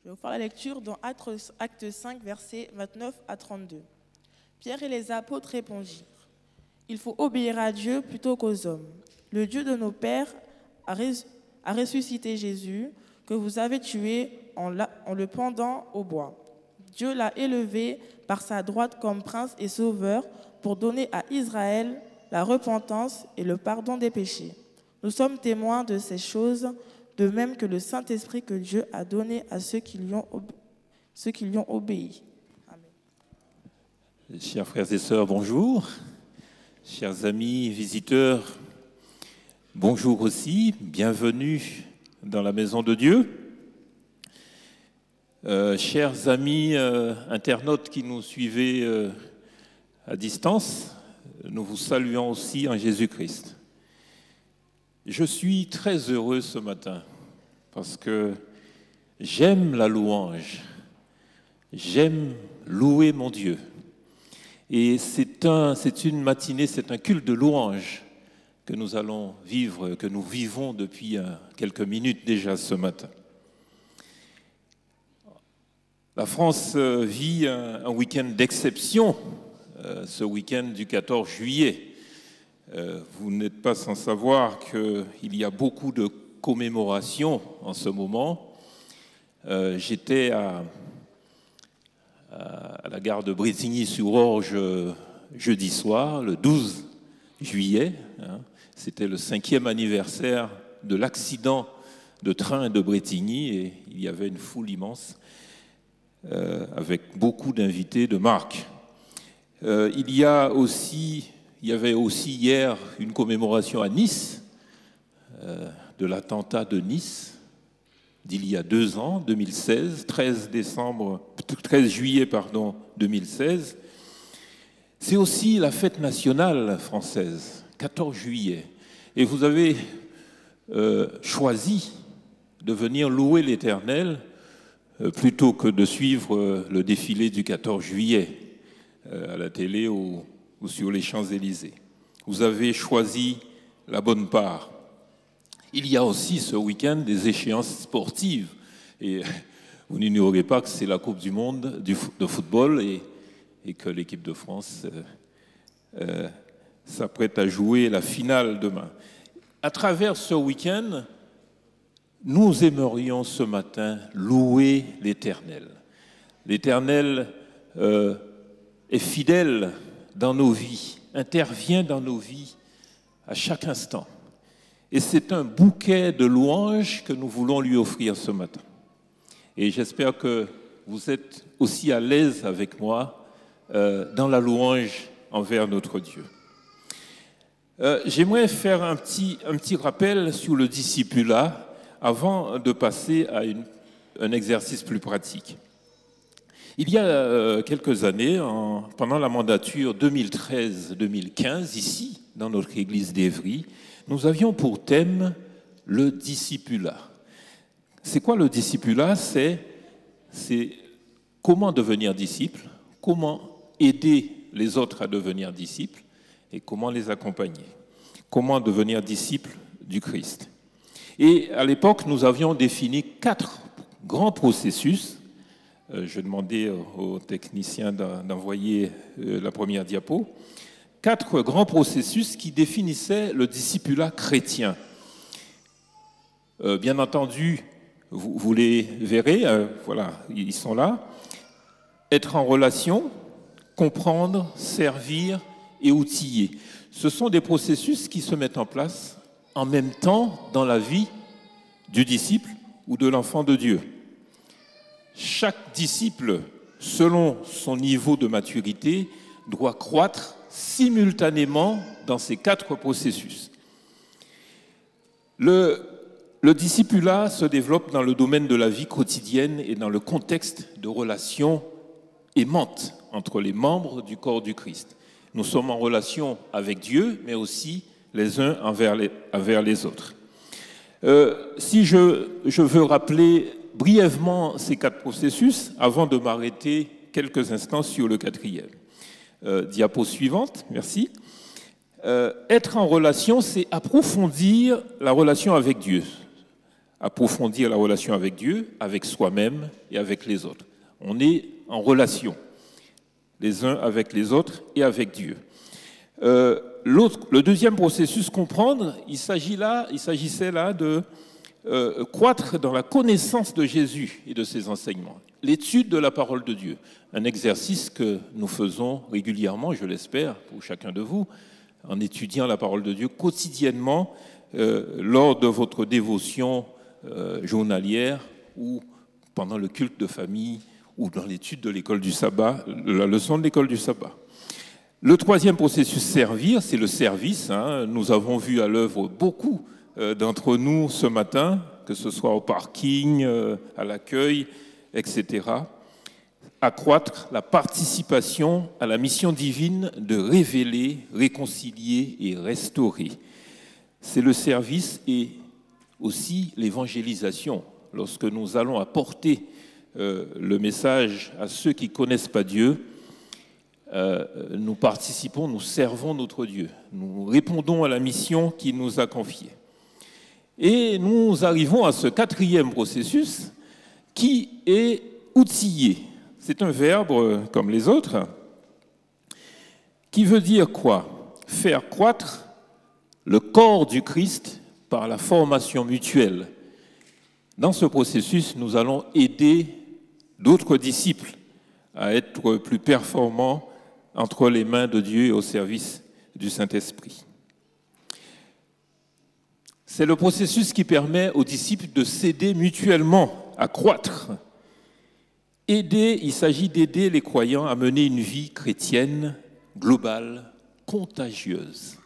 Je vais vous faire la lecture dans Acte 5, versets 29 à 32. Pierre et les apôtres répondirent: il faut obéir à Dieu plutôt qu'aux hommes. Le Dieu de nos pères a ressuscité Jésus, que vous avez tué en le pendant au bois. Dieu l'a élevé par sa droite comme prince et sauveur pour donner à Israël la repentance et le pardon des péchés. Nous sommes témoins de ces choses, de même que le Saint-Esprit que Dieu a donné à ceux qui lui ont obéi. Amen. Chers frères et sœurs, bonjour. Chers amis, visiteurs, bonjour aussi. Bienvenue dans la maison de Dieu. Chers amis internautes qui nous suivez à distance, nous vous saluons aussi en Jésus-Christ. Je suis très heureux ce matin parce que j'aime la louange, j'aime louer mon Dieu. Et c'est une matinée, c'est un culte de louange que nous allons vivre, que nous vivons depuis quelques minutes déjà ce matin. La France vit un week-end d'exception, ce week-end du 14 juillet. Vous n'êtes pas sans savoir qu'il y a beaucoup de commémorations en ce moment. J'étais à la gare de Brétigny-sur-Orge jeudi soir, le 12 juillet. C'était le 5e anniversaire de l'accident de train de Brétigny et il y avait une foule immense avec beaucoup d'invités de marque. Il y avait aussi hier une commémoration à Nice de l'attentat de Nice d'il y a 2 ans, 2016, 13 juillet 2016. C'est aussi la fête nationale française, 14 juillet. Et vous avez choisi de venir louer l'Éternel plutôt que de suivre le défilé du 14 juillet à la télé ou sur les Champs-Élysées. Vous avez choisi la bonne part. Il y a aussi ce week-end des échéances sportives. Et vous n'ignorez pas que c'est la Coupe du Monde de football et que l'équipe de France s'apprête à jouer la finale demain. À travers ce week-end, nous aimerions ce matin louer l'Éternel. L'Éternel est fidèle dans nos vies, intervient dans nos vies à chaque instant. Et c'est un bouquet de louanges que nous voulons lui offrir ce matin. Et j'espère que vous êtes aussi à l'aise avec moi dans la louange envers notre Dieu. J'aimerais faire un petit rappel sur le discipulat avant de passer à un exercice plus pratique. Il y a quelques années, pendant la mandature 2013-2015, ici, dans notre église d'Évry, nous avions pour thème le discipulat. C'est quoi le discipulat ? C'est comment devenir disciple, comment aider les autres à devenir disciples et comment les accompagner. Comment devenir disciple du Christ. Et à l'époque, nous avions défini 4 grands processus. Je demandais aux techniciens d'envoyer la première diapo. 4 grands processus qui définissaient le discipulat chrétien. Bien entendu, vous les verrez, voilà, ils sont là. Être en relation, comprendre, servir et outiller. Ce sont des processus qui se mettent en place en même temps dans la vie du disciple ou de l'enfant de Dieu. Chaque disciple, selon son niveau de maturité, doit croître simultanément dans ces 4 processus. Le discipulat se développe dans le domaine de la vie quotidienne et dans le contexte de relations aimantes entre les membres du corps du Christ. Nous sommes en relation avec Dieu, mais aussi les uns envers les autres. Si je veux rappeler brièvement ces 4 processus, avant de m'arrêter quelques instants sur le 4e. Diapo suivante, merci. Être en relation, c'est approfondir la relation avec Dieu. approfondir la relation avec Dieu, avec soi-même et avec les autres. On est en relation, les uns avec les autres et avec Dieu. Le deuxième processus, comprendre, il s'agissait là de croître dans la connaissance de Jésus et de ses enseignements. L'étude de la parole de Dieu, un exercice que nous faisons régulièrement, je l'espère, pour chacun de vous, en étudiant la parole de Dieu quotidiennement lors de votre dévotion journalière ou pendant le culte de famille ou dans l'étude de l'école du sabbat, la leçon de l'école du sabbat. Le troisième processus, servir, c'est le service. Nous avons vu à l'œuvre beaucoup d'entre nous ce matin, que ce soit au parking, à l'accueil, etc. Accroître la participation à la mission divine de révéler, réconcilier et restaurer. C'est le service et aussi l'évangélisation. Lorsque nous allons apporter le message à ceux qui ne connaissent pas Dieu, nous participons, nous servons notre Dieu. Nous répondons à la mission qu'il nous a confiée. Et nous arrivons à ce quatrième processus qui est outiller. C'est un verbe comme les autres qui veut dire quoi? Faire croître le corps du Christ par la formation mutuelle. Dans ce processus, nous allons aider d'autres disciples à être plus performants entre les mains de Dieu et au service du Saint-Esprit. C'est le processus qui permet aux disciples de s'aider mutuellement à croître. Aider, il s'agit d'aider les croyants à mener une vie chrétienne, globale, contagieuse.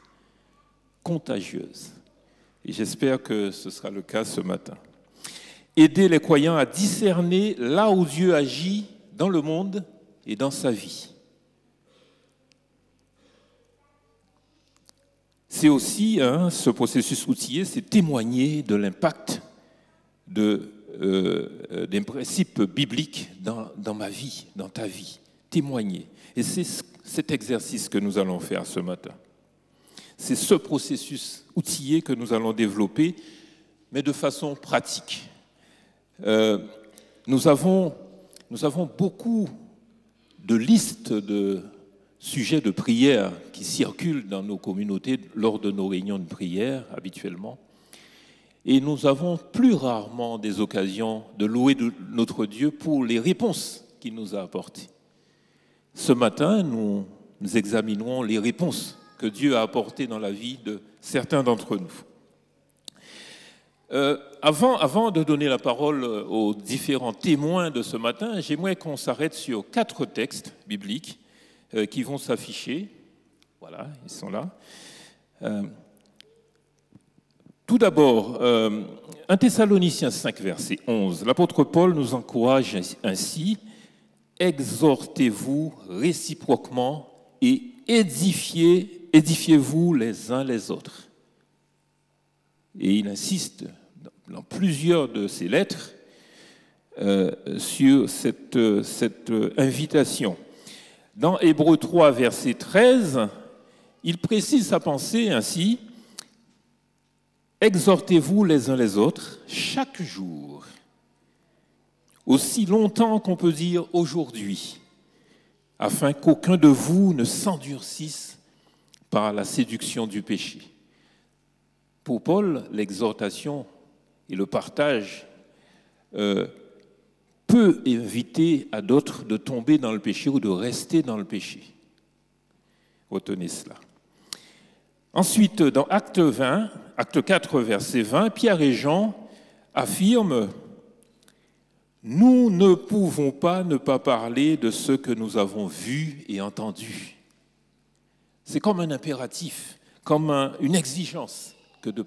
Contagieuse. Et j'espère que ce sera le cas ce matin. Aider les croyants à discerner là où Dieu agit dans le monde et dans sa vie. C'est aussi, ce processus outillé, c'est témoigner de l'impact des principes bibliques dans ma vie, dans ta vie. Témoigner. Et c'est cet exercice que nous allons faire ce matin. C'est ce processus outillé que nous allons développer, mais de façon pratique. Nous avons beaucoup de listes de sujets de prière qui circulent dans nos communautés lors de nos réunions de prière habituellement. Et nous avons plus rarement des occasions de louer notre Dieu pour les réponses qu'il nous a apportées. Ce matin, nous examinerons les réponses que Dieu a apportées dans la vie de certains d'entre nous. Avant de donner la parole aux différents témoins de ce matin, j'aimerais qu'on s'arrête sur 4 textes bibliques qui vont s'afficher. Voilà, ils sont là. Tout d'abord, 1 Thessaloniciens 5, verset 11. L'apôtre Paul nous encourage ainsi: exhortez-vous réciproquement et édifiez-vous les uns les autres. Et il insiste dans plusieurs de ses lettres sur cette invitation. Dans Hébreux 3, verset 13, il précise sa pensée ainsi: exhortez-vous les uns les autres chaque jour, aussi longtemps qu'on peut dire aujourd'hui, afin qu'aucun de vous ne s'endurcisse par la séduction du péché. Pour Paul, l'exhortation et le partage peut éviter à d'autres de tomber dans le péché ou de rester dans le péché. Retenez cela. Ensuite, dans Acte 4, verset 20, Pierre et Jean affirment: nous ne pouvons pas ne pas parler de ce que nous avons vu et entendu. C'est comme un impératif, comme une exigence que de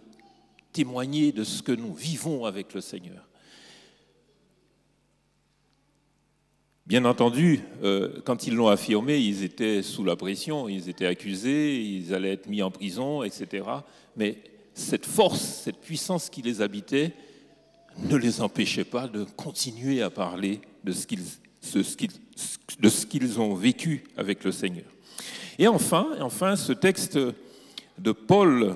témoigner de ce que nous vivons avec le Seigneur. Bien entendu, quand ils l'ont affirmé, ils étaient sous la pression, ils étaient accusés, ils allaient être mis en prison, etc. Mais cette force, cette puissance qui les habitait ne les empêchait pas de continuer à parler de ce qu'ils ont vécu avec le Seigneur. Et enfin, ce texte de Paul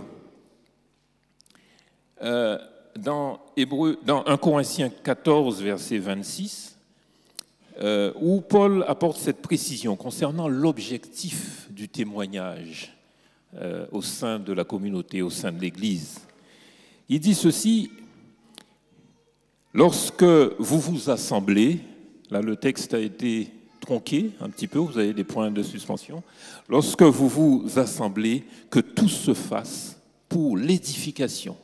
dans 1 Corinthiens 14, verset 26, où Paul apporte cette précision concernant l'objectif du témoignage au sein de la communauté, au sein de l'Église. Il dit ceci: lorsque vous vous assemblez, là le texte a été tronqué un petit peu, vous avez des points de suspension, lorsque vous vous assemblez, que tout se fasse pour l'édification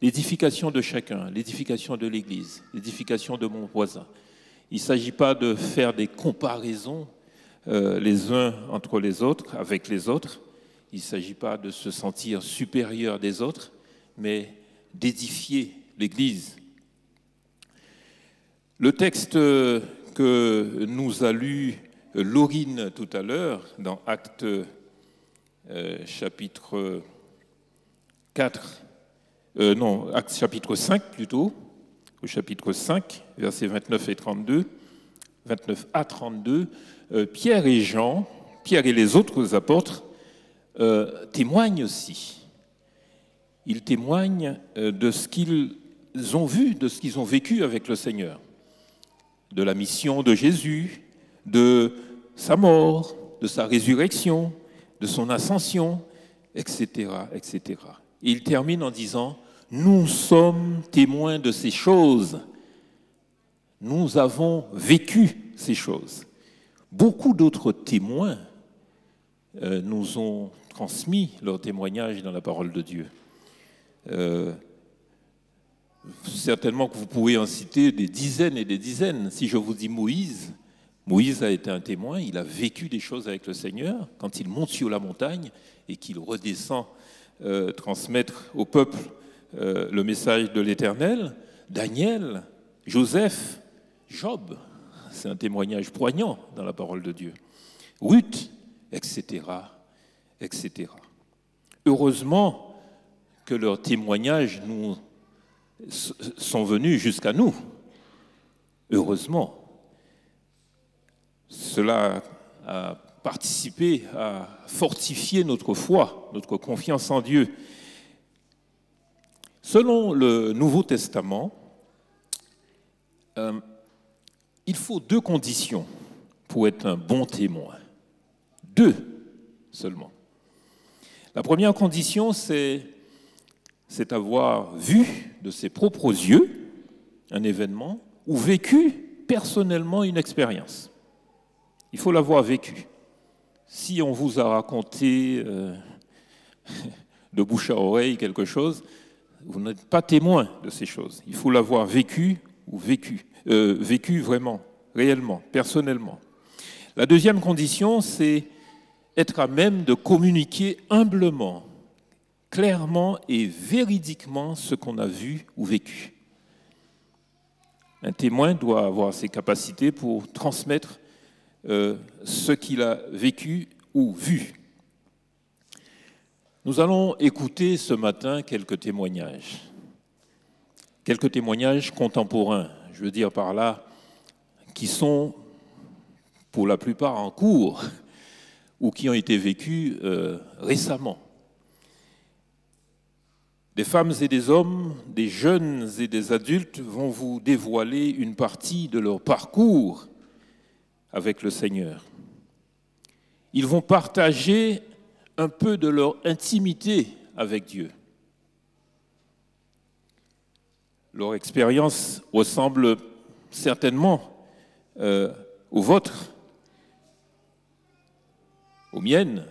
de chacun, l'édification de l'Église, l'édification de mon voisin. Il ne s'agit pas de faire des comparaisons les uns entre les autres, avec les autres. Il ne s'agit pas de se sentir supérieur des autres, mais d'édifier l'Église. Le texte que nous a lu Laurine tout à l'heure, dans Actes chapitre 4, Actes chapitre 5 plutôt, au chapitre 5, versets 29 à 32, Pierre et Jean, Pierre et les autres apôtres témoignent aussi. Ils témoignent de ce qu'ils ont vu, de ce qu'ils ont vécu avec le Seigneur, de la mission de Jésus, de sa mort, de sa résurrection, de son ascension, etc., etc. Et il termine en disant: nous sommes témoins de ces choses. Nous avons vécu ces choses. Beaucoup d'autres témoins nous ont transmis leur témoignage dans la parole de Dieu. Certainement que vous pouvez en citer des dizaines et des dizaines. Si je vous dis Moïse, Moïse a été un témoin, il a vécu des choses avec le Seigneur quand il monte sur la montagne et qu'il redescend transmettre au peuple le message de l'Éternel. Daniel, Joseph, Job, c'est un témoignage poignant dans la parole de Dieu. Ruth, etc., etc. Heureusement que leurs témoignages sont venus jusqu'à nous. Heureusement. Cela a participé à fortifier notre foi, notre confiance en Dieu. Selon le Nouveau Testament, il faut 2 conditions pour être un bon témoin. 2 seulement. La première condition, c'est avoir vu de ses propres yeux un événement ou vécu personnellement une expérience. Il faut l'avoir vécu. Si on vous a raconté de bouche à oreille quelque chose, vous n'êtes pas témoin de ces choses. Il faut l'avoir vécu ou vécu vraiment, réellement, personnellement. La deuxième condition, c'est être à même de communiquer humblement, clairement et véridiquement ce qu'on a vu ou vécu. Un témoin doit avoir ces capacités pour transmettre ce qu'il a vécu ou vu. Nous allons écouter ce matin quelques témoignages contemporains, je veux dire par là, qui sont pour la plupart en cours ou qui ont été vécus récemment. Des femmes et des hommes, des jeunes et des adultes vont vous dévoiler une partie de leur parcours avec le Seigneur. Ils vont partager un peu de leur intimité avec Dieu. Leur expérience ressemble certainement aux vôtres, aux miennes.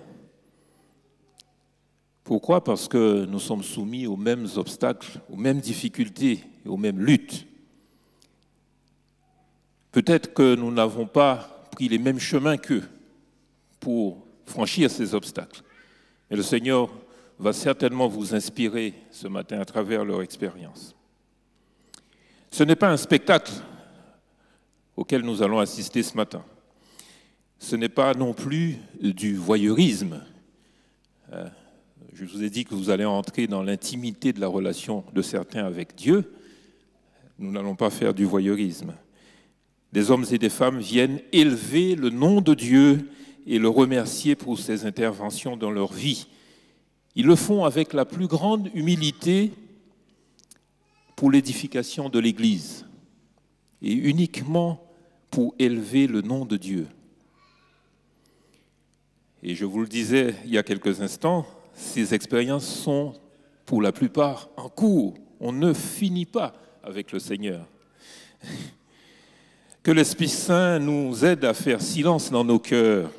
Pourquoi ? Parce que nous sommes soumis aux mêmes obstacles, aux mêmes difficultés et aux mêmes luttes. Peut-être que nous n'avons pas pris les mêmes chemins qu'eux pour franchir ces obstacles. Mais le Seigneur va certainement vous inspirer ce matin à travers leur expérience. Ce n'est pas un spectacle auquel nous allons assister ce matin. Ce n'est pas non plus du voyeurisme. Je vous ai dit que vous allez entrer dans l'intimité de la relation de certains avec Dieu. Nous n'allons pas faire du voyeurisme. Des hommes et des femmes viennent élever le nom de Dieu et le remercier pour ses interventions dans leur vie. Ils le font avec la plus grande humilité pour l'édification de l'Église et uniquement pour élever le nom de Dieu. Et je vous le disais il y a quelques instants, ces expériences sont pour la plupart en cours. On ne finit pas avec le Seigneur. Que l'Esprit Saint nous aide à faire silence dans nos cœurs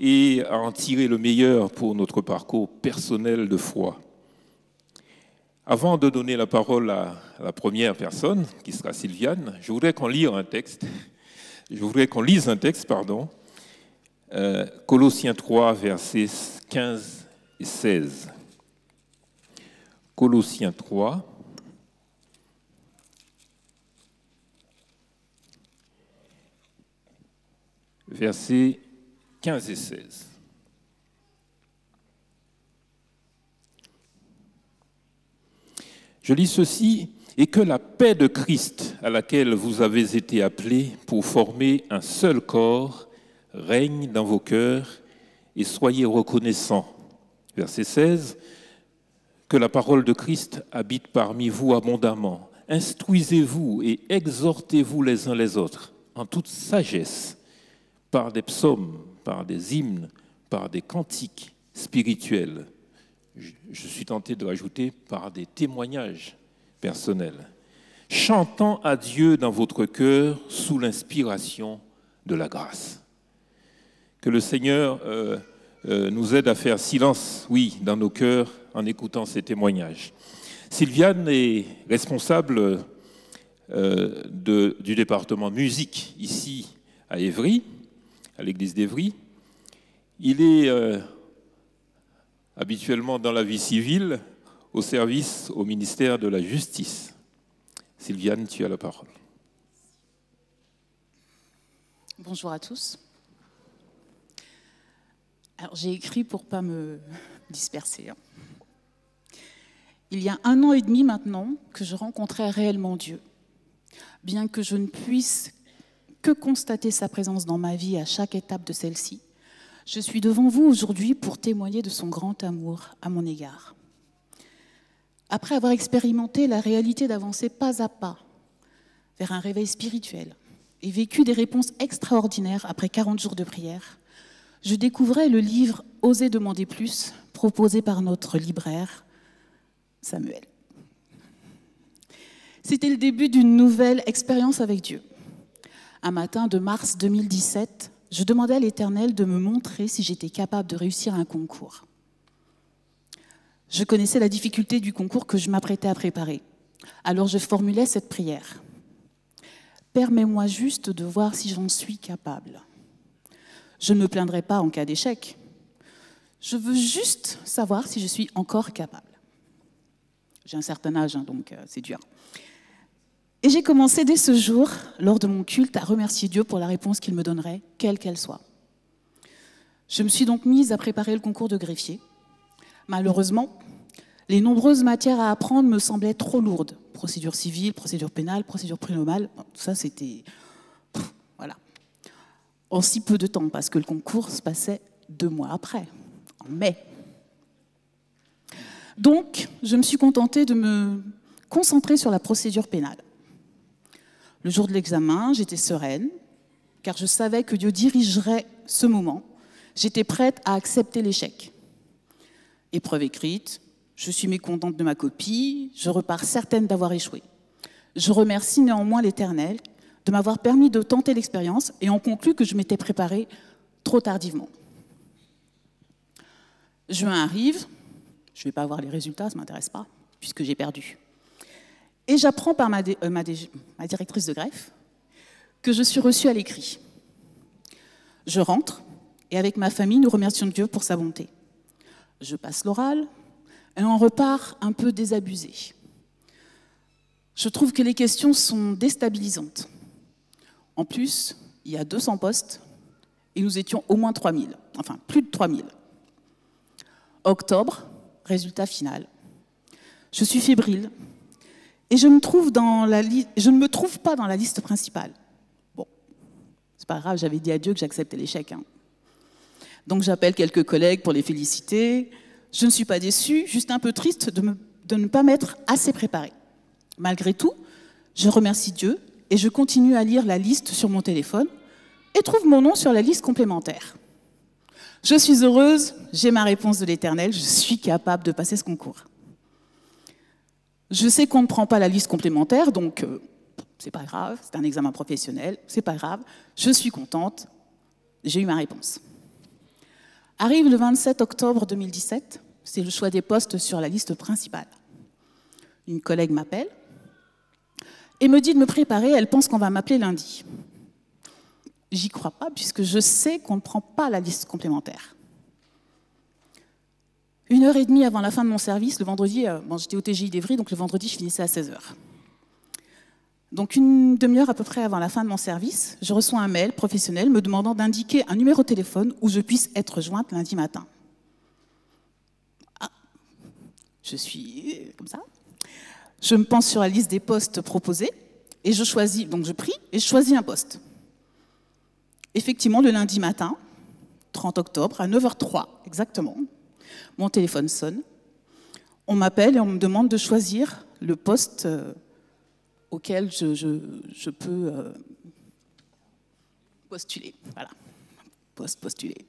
et à en tirer le meilleur pour notre parcours personnel de foi. Avant de donner la parole à la première personne, qui sera Sylviane, je voudrais qu'on lise un texte. Colossiens 3, versets 15 et 16. Colossiens 3, versets 15 et 16. Je lis ceci, et que la paix de Christ, à laquelle vous avez été appelés pour former un seul corps, règne dans vos cœurs et soyez reconnaissants. Verset 16, que la parole de Christ habite parmi vous abondamment. Instruisez-vous et exhortez-vous les uns les autres en toute sagesse, par des psaumes, par des hymnes, par des cantiques spirituels. Je suis tenté de rajouter par des témoignages personnels. Chantant à Dieu dans votre cœur sous l'inspiration de la grâce. Que le Seigneur nous aide à faire silence, oui, dans nos cœurs en écoutant ces témoignages. Sylviane est responsable du département musique ici à Évry, à l'église d'Évry. Il est habituellement dans la vie civile, au service au ministère de la Justice. Sylviane, tu as la parole. Bonjour à tous. Alors, j'ai écrit pour ne pas me disperser. Il y a 1 an et demi maintenant que je rencontrais réellement Dieu. Bien que je ne puisse que constater sa présence dans ma vie à chaque étape de celle-ci, je suis devant vous aujourd'hui pour témoigner de son grand amour à mon égard. Après avoir expérimenté la réalité d'avancer pas à pas vers un réveil spirituel et vécu des réponses extraordinaires après 40 jours de prière, je découvrais le livre « Osez demander plus » proposé par notre libraire, Samuel. C'était le début d'une nouvelle expérience avec Dieu. Un matin de mars 2017, je demandais à l'Éternel de me montrer si j'étais capable de réussir un concours. Je connaissais la difficulté du concours que je m'apprêtais à préparer. Alors je formulais cette prière. « Permets-moi juste de voir si j'en suis capable. Je ne me plaindrai pas en cas d'échec. Je veux juste savoir si je suis encore capable. » J'ai un certain âge, donc c'est dur. Et j'ai commencé dès ce jour, lors de mon culte, à remercier Dieu pour la réponse qu'il me donnerait, quelle qu'elle soit. Je me suis donc mise à préparer le concours de greffier. Malheureusement, les nombreuses matières à apprendre me semblaient trop lourdes. Procédure civile, procédure pénale, procédure prud'homale, tout ça c'était... Voilà. En si peu de temps, parce que le concours se passait 2 mois après, en mai. Donc, je me suis contentée de me concentrer sur la procédure pénale. Le jour de l'examen, j'étais sereine, car je savais que Dieu dirigerait ce moment. J'étais prête à accepter l'échec. Épreuve écrite, je suis mécontente de ma copie, je repars certaine d'avoir échoué. Je remercie néanmoins l'Éternel de m'avoir permis de tenter l'expérience et en conclut que je m'étais préparée trop tardivement. Juin arrive, je ne vais pas avoir les résultats, ça ne m'intéresse pas, puisque j'ai perdu. Et j'apprends par ma directrice de greffe que je suis reçue à l'écrit. Je rentre et avec ma famille, nous remercions Dieu pour sa bonté. Je passe l'oral et on repart un peu désabusé. Je trouve que les questions sont déstabilisantes. En plus, il y a 200 postes et nous étions au moins 3000, enfin plus de 3000. Octobre, résultat final. Je suis fébrile et je ne me trouve pas dans la liste principale. Bon, c'est pas grave, j'avais dit à Dieu que j'acceptais l'échec. Donc j'appelle quelques collègues pour les féliciter. Je ne suis pas déçue, juste un peu triste de ne pas m'être assez préparée. Malgré tout, je remercie Dieu et je continue à lire la liste sur mon téléphone et trouve mon nom sur la liste complémentaire. Je suis heureuse, j'ai ma réponse de l'Éternel, je suis capable de passer ce concours. Je sais qu'on ne prend pas la liste complémentaire, donc c'est pas grave, c'est un examen professionnel, c'est pas grave, je suis contente, j'ai eu ma réponse. Arrive le 27 octobre 2017, c'est le choix des postes sur la liste principale. Une collègue m'appelle et me dit de me préparer, elle pense qu'on va m'appeler lundi. J'y crois pas, puisque je sais qu'on ne prend pas la liste complémentaire. 1h30 avant la fin de mon service, le vendredi, j'étais au TGI d'Evry, donc le vendredi, je finissais à 16h. Donc une demi-heure à peu près avant la fin de mon service, je reçois un mail professionnel me demandant d'indiquer un numéro de téléphone où je puisse être jointe lundi matin. Ah, je suis comme ça. Je me pense sur la liste des postes proposés et je choisis, donc je prie et je choisis un poste. Effectivement, le lundi matin, 30 octobre, à 9h03 exactement, mon téléphone sonne. On m'appelle et on me demande de choisir le poste auquel je peux postuler. Voilà, postuler.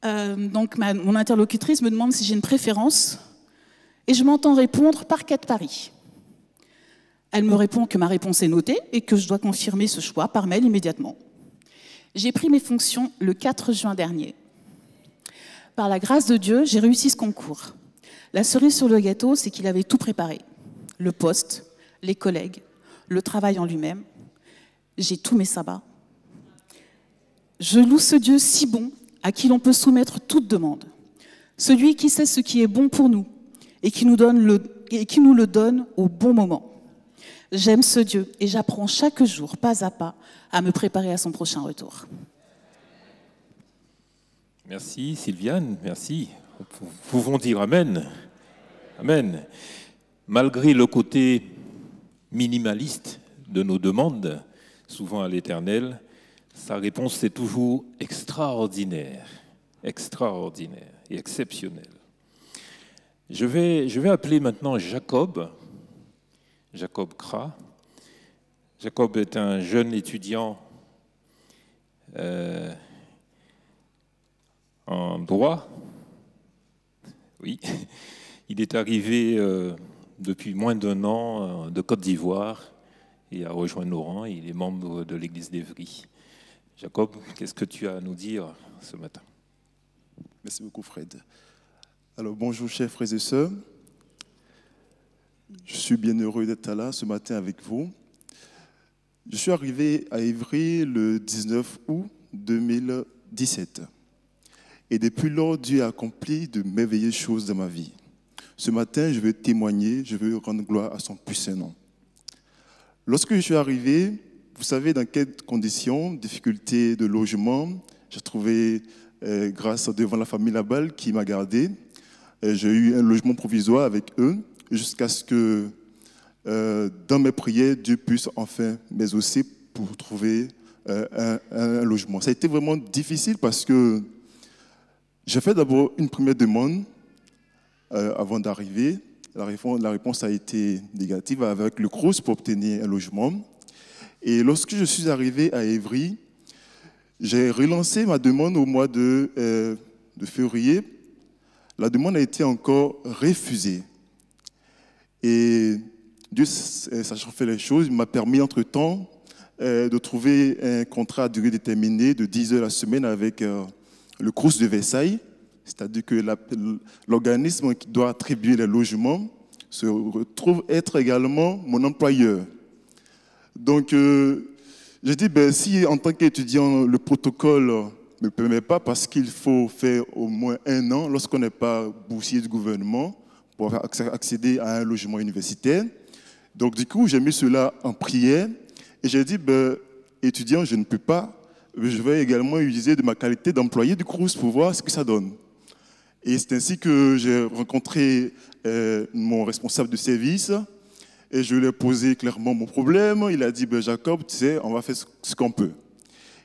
Donc mon interlocutrice me demande si j'ai une préférence et je m'entends répondre Parquet de Paris. Elle me répond que ma réponse est notée et que je dois confirmer ce choix par mail immédiatement. J'ai pris mes fonctions le 4 juin dernier. Par la grâce de Dieu, j'ai réussi ce concours. La cerise sur le gâteau, c'est qu'il avait tout préparé. Le poste, les collègues, le travail en lui-même. J'ai tous mes sabbats. Je loue ce Dieu si bon à qui l'on peut soumettre toute demande. Celui qui sait ce qui est bon pour nous et qui nous le donne au bon moment. J'aime ce Dieu et j'apprends chaque jour, pas à pas, à me préparer à son prochain retour. Merci Sylviane, merci. Nous pouvons dire Amen. Amen. Malgré le côté minimaliste de nos demandes, souvent à l'Éternel, sa réponse est toujours extraordinaire et exceptionnelle. Je vais appeler maintenant Jacob Kra. Jacob est un jeune étudiant en droit. Oui, il est arrivé depuis moins d'1 an de Côte d'Ivoire et a rejoint nos rangs. Il est membre de l'église d'Evry. Jacob, qu'est-ce que tu as à nous dire ce matin? Merci beaucoup, Fred. Alors, bonjour, chers frères et sœurs. Je suis bien heureux d'être là ce matin avec vous. Je suis arrivé à Évry le 19 août 2017. Et depuis lors, Dieu a accompli de merveilleuses choses dans ma vie. Ce matin, je veux témoigner, je veux rendre gloire à son puissant nom. Lorsque je suis arrivé, vous savez dans quelles conditions, difficultés de logement, j'ai trouvé, grâce devant la famille Labal qui m'a gardé, j'ai eu un logement provisoire avec eux, jusqu'à ce que, dans mes prières, Dieu puisse enfin m'exaucer pour trouver un logement. Ça a été vraiment difficile parce que j'ai fait d'abord une première demande avant d'arriver. La réponse a été négative avec le CROUS pour obtenir un logement. Et lorsque je suis arrivé à Évry, j'ai relancé ma demande au mois de février. La demande a été encore refusée. Et Dieu, sachant faire les choses, m'a permis entre-temps de trouver un contrat à durée déterminée de 10 heures la semaine avec le CROUS de Versailles. C'est-à-dire que l'organisme qui doit attribuer les logements se retrouve être également mon employeur. Donc, j'ai dit, si en tant qu'étudiant, le protocole ne me permet pas, parce qu'il faut faire au moins 1 an lorsqu'on n'est pas boursier du gouvernement pour accéder à un logement universitaire. Donc, du coup, j'ai mis cela en prière et j'ai dit, étudiant, je ne peux pas, je vais également utiliser de ma qualité d'employé du CROUS pour voir ce que ça donne. Et c'est ainsi que j'ai rencontré mon responsable de service et je lui ai posé clairement mon problème. Il a dit, Jacob, tu sais, on va faire ce qu'on peut.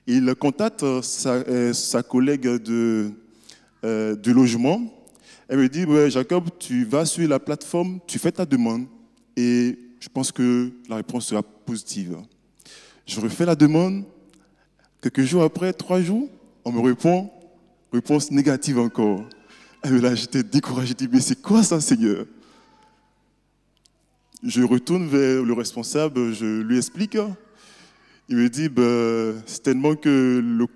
Il contacte sa collègue du logement Elle me dit, ouais, Jacob, tu vas sur la plateforme, tu fais ta demande et je pense que la réponse sera positive. Je refais la demande. Quelques jours après, 3 jours, on me répond, réponse négative encore. Et là, j'étais découragé, je dis, mais c'est quoi ça, Seigneur? Je retourne vers le responsable, je lui explique. Il me dit, c'est tellement que le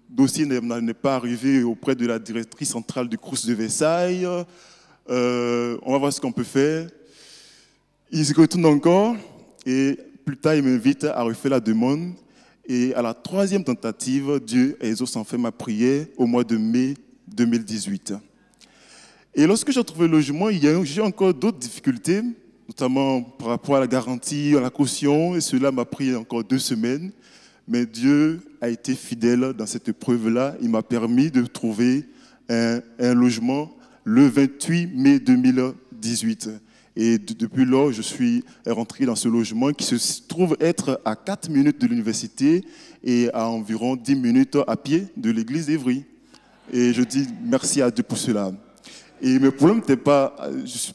dossier n'est pas arrivé auprès de la directrice centrale du Crous de Versailles. On va voir ce qu'on peut faire. Il se retourne encore et plus tard, il m'invite à refaire la demande. Et à la 3e tentative, Dieu exauce enfin ma prière au mois de mai 2018. Et lorsque j'ai trouvé le logement, j'ai encore d'autres difficultés, notamment par rapport à la garantie, à la caution, et cela m'a pris encore 2 semaines. Mais Dieu a été fidèle dans cette épreuve-là. Il m'a permis de trouver un logement le 28 mai 2018. Et depuis lors, je suis rentré dans ce logement qui se trouve être à 4 minutes de l'université et à environ 10 minutes à pied de l'église d'Evry. Et je dis merci à Dieu pour cela. Et mes problèmes n'étaient pas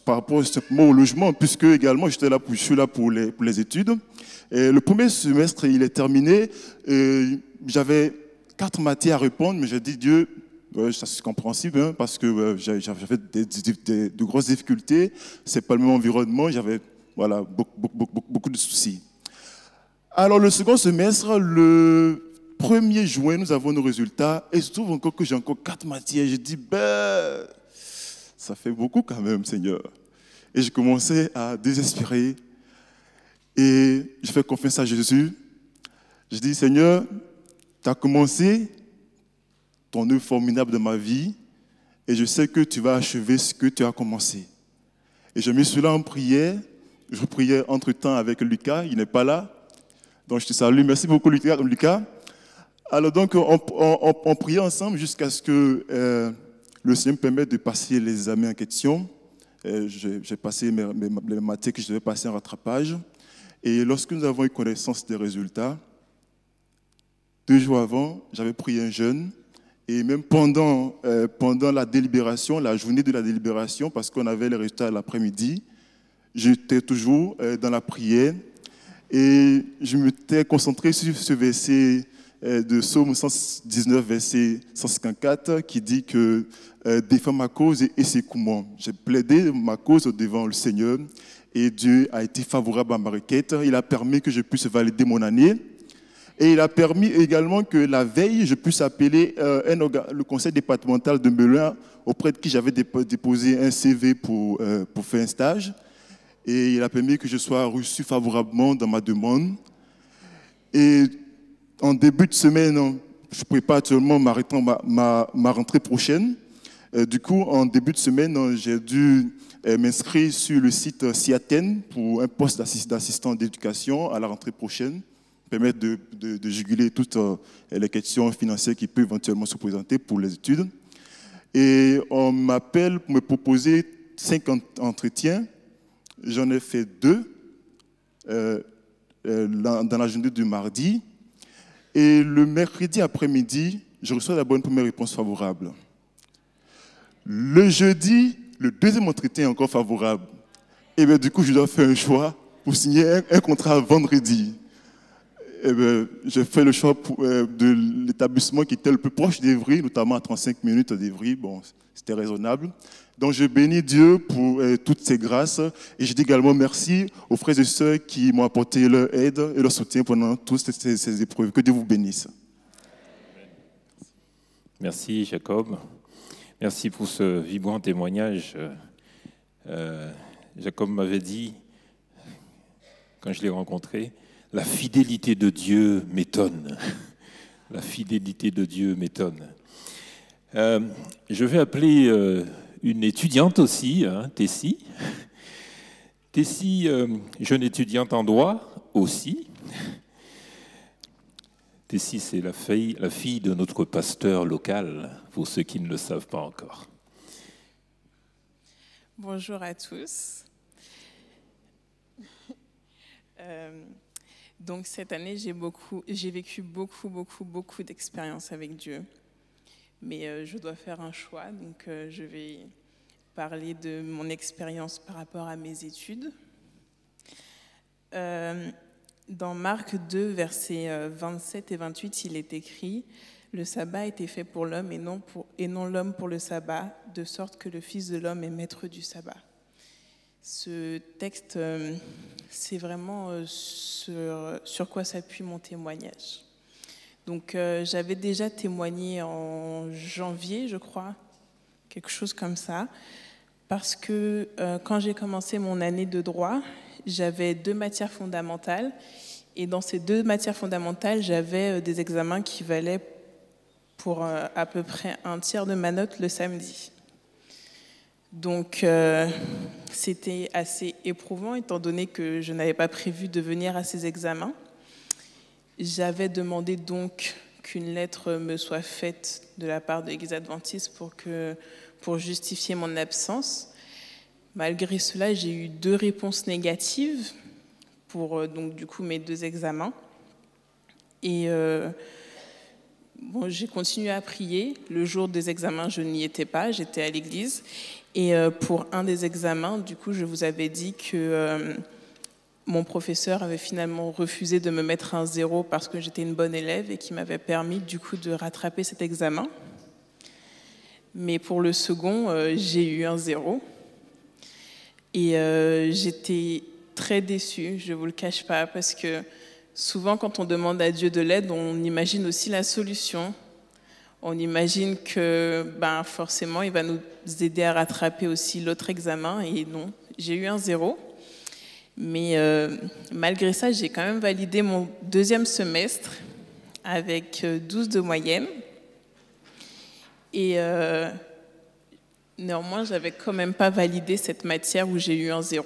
par rapport simplement au logement, puisque également je suis là pour les études. Et le premier semestre, il est terminé. J'avais 4 matières à répondre, mais j'ai dit Dieu, ça c'est compréhensible, hein, parce que j'avais de grosses difficultés. C'est pas le même environnement. J'avais beaucoup de soucis. Alors le second semestre, le 1er juin, nous avons nos résultats. Et il se trouve encore que j'ai encore 4 matières. Je dis ça fait beaucoup quand même, Seigneur. Et je commençais à désespérer. Et je fais confiance à Jésus. Je dis, Seigneur, tu as commencé ton œuvre formidable de ma vie et je sais que tu vas achever ce que tu as commencé. Et je me suis là en prière. Je priais entre-temps avec Lucas, il n'est pas là. Donc je te salue. Merci beaucoup Lucas. Alors donc on priait ensemble jusqu'à ce que le Seigneur me permette de passer les examens en question. J'ai passé les matières que je devais passer en rattrapage. Et lorsque nous avons eu connaissance des résultats, 2 jours avant, j'avais pris un jeûne. Et même pendant la délibération, la journée de la délibération, parce qu'on avait les résultats l'après-midi, j'étais toujours dans la prière. Et je m'étais concentré sur ce verset de Psaume 119, verset 154, qui dit que défends ma cause et secours-moi. J'ai plaidé ma cause devant le Seigneur et Dieu a été favorable à ma requête. Il a permis que je puisse valider mon année et il a permis également que la veille, je puisse appeler le conseil départemental de Melun auprès de qui j'avais déposé un CV pour faire un stage. Et il a permis que je sois reçu favorablement dans ma demande. Et en début de semaine, je prépare actuellement ma rentrée prochaine. Du coup, en début de semaine, j'ai dû m'inscrire sur le site Ciaten pour un poste d'assistant d'éducation à la rentrée prochaine, permettre de juguler toutes les questions financières qui peuvent éventuellement se présenter pour les études. Et on m'appelle pour me proposer 5 entretiens. J'en ai fait 2 dans la journée du mardi. Et le mercredi après-midi, je reçois d'abord une première réponse favorable. Le jeudi, le deuxième entretien est encore favorable. Et bien, du coup, je dois faire un choix pour signer un contrat vendredi. Et bien, j'ai fait le choix de l'établissement qui était le plus proche d'Evry, notamment à 35 minutes d'Evry. Bon, c'était raisonnable. Donc, je bénis Dieu pour toutes ces grâces. Et je dis également merci aux frères et sœurs qui m'ont apporté leur aide et leur soutien pendant toutes ces épreuves. Que Dieu vous bénisse. Merci, Jacob. Merci pour ce vibrant témoignage. Jacob m'avait dit, quand je l'ai rencontré, la fidélité de Dieu m'étonne. La fidélité de Dieu m'étonne. Je vais appeler une étudiante aussi, Tessie. Tessie, jeune étudiante en droit aussi. Tessie, c'est la fille de notre pasteur local, pour ceux qui ne le savent pas encore. Bonjour à tous. Donc cette année, j'ai vécu beaucoup d'expériences avec Dieu. Mais je dois faire un choix, donc je vais parler de mon expérience par rapport à mes études. Dans Marc 2, versets 27 et 28, il est écrit « Le sabbat a été fait pour l'homme et non l'homme pour le sabbat, de sorte que le Fils de l'homme est maître du sabbat. » Ce texte, c'est vraiment sur quoi s'appuie mon témoignage. Donc, j'avais déjà témoigné en janvier, je crois, quelque chose comme ça, parce que quand j'ai commencé mon année de droit, j'avais 2 matières fondamentales, et dans ces 2 matières fondamentales, j'avais des examens qui valaient pour à peu près 1/3 de ma note le samedi. Donc, c'était assez éprouvant, étant donné que je n'avais pas prévu de venir à ces examens. J'avais demandé donc qu'une lettre me soit faite de la part de l'Église adventiste pour justifier mon absence. Malgré cela, j'ai eu 2 réponses négatives pour donc, du coup, mes 2 examens. Et j'ai continué à prier. Le jour des examens, je n'y étais pas, j'étais à l'église. Et pour un des examens, du coup, je vous avais dit que mon professeur avait finalement refusé de me mettre un 0 parce que j'étais une bonne élève et qui m'avait permis, du coup, de rattraper cet examen. Mais pour le second, j'ai eu un 0. Et j'étais très déçue, je ne vous le cache pas, parce que souvent, quand on demande à Dieu de l'aide, on imagine aussi la solution. On imagine que forcément, il va nous aider à rattraper aussi l'autre examen. Et non, j'ai eu un 0. Mais malgré ça, j'ai quand même validé mon 2e semestre avec 12 de moyenne. Et néanmoins, je n'avais quand même pas validé cette matière où j'ai eu un 0.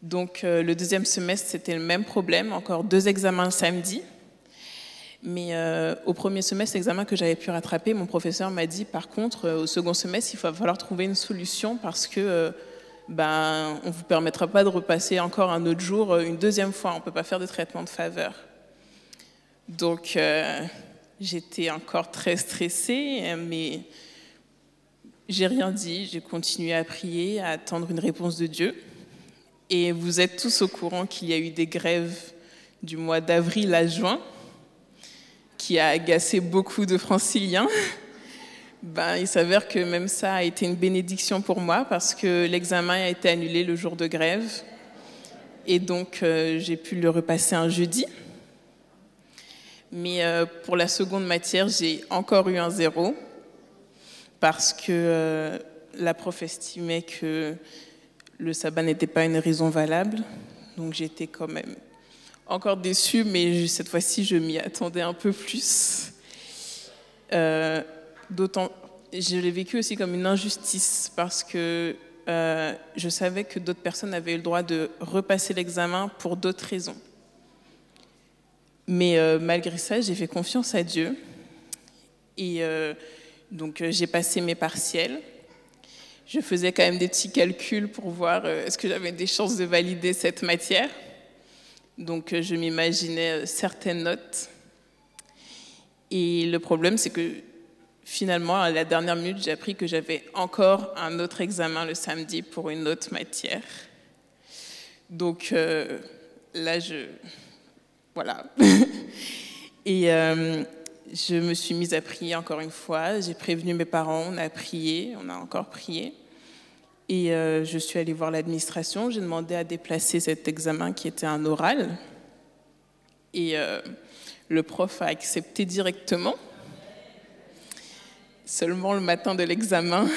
Donc, le 2e semestre, c'était le même problème, encore 2 examens le samedi. Mais au 1er semestre, l'examen que j'avais pu rattraper, mon professeur m'a dit, par contre, au 2e semestre, il va falloir trouver une solution parce que on ne vous permettra pas de repasser encore un autre jour une 2e fois. On ne peut pas faire de traitement de faveur. Donc, j'étais encore très stressée, mais j'ai rien dit. J'ai continué à prier, à attendre une réponse de Dieu. Et vous êtes tous au courant qu'il y a eu des grèves du mois d'avril à juin, qui a agacé beaucoup de franciliens. Il s'avère que même ça a été une bénédiction pour moi parce que l'examen a été annulé le jour de grève. Et donc, j'ai pu le repasser un jeudi. Mais pour la seconde matière, j'ai encore eu un 0 parce que la prof estimait que le sabbat n'était pas une raison valable. Donc, j'étais quand même encore déçue, mais cette fois-ci, je m'y attendais un peu plus. Je l'ai vécu aussi comme une injustice parce que je savais que d'autres personnes avaient eu le droit de repasser l'examen pour d'autres raisons. Mais malgré ça, j'ai fait confiance à Dieu. Et donc, j'ai passé mes partiels. Je faisais quand même des petits calculs pour voir est-ce que j'avais des chances de valider cette matière. Donc, je m'imaginais certaines notes. Et le problème, c'est que finalement, à la dernière minute, j'ai appris que j'avais encore un autre examen le samedi pour une autre matière. Donc là, voilà. Et je me suis mise à prier encore une fois. J'ai prévenu mes parents, on a prié, on a encore prié. Et je suis allée voir l'administration. J'ai demandé à déplacer cet examen qui était un oral. Et le prof a accepté directement. Seulement le matin de l'examen,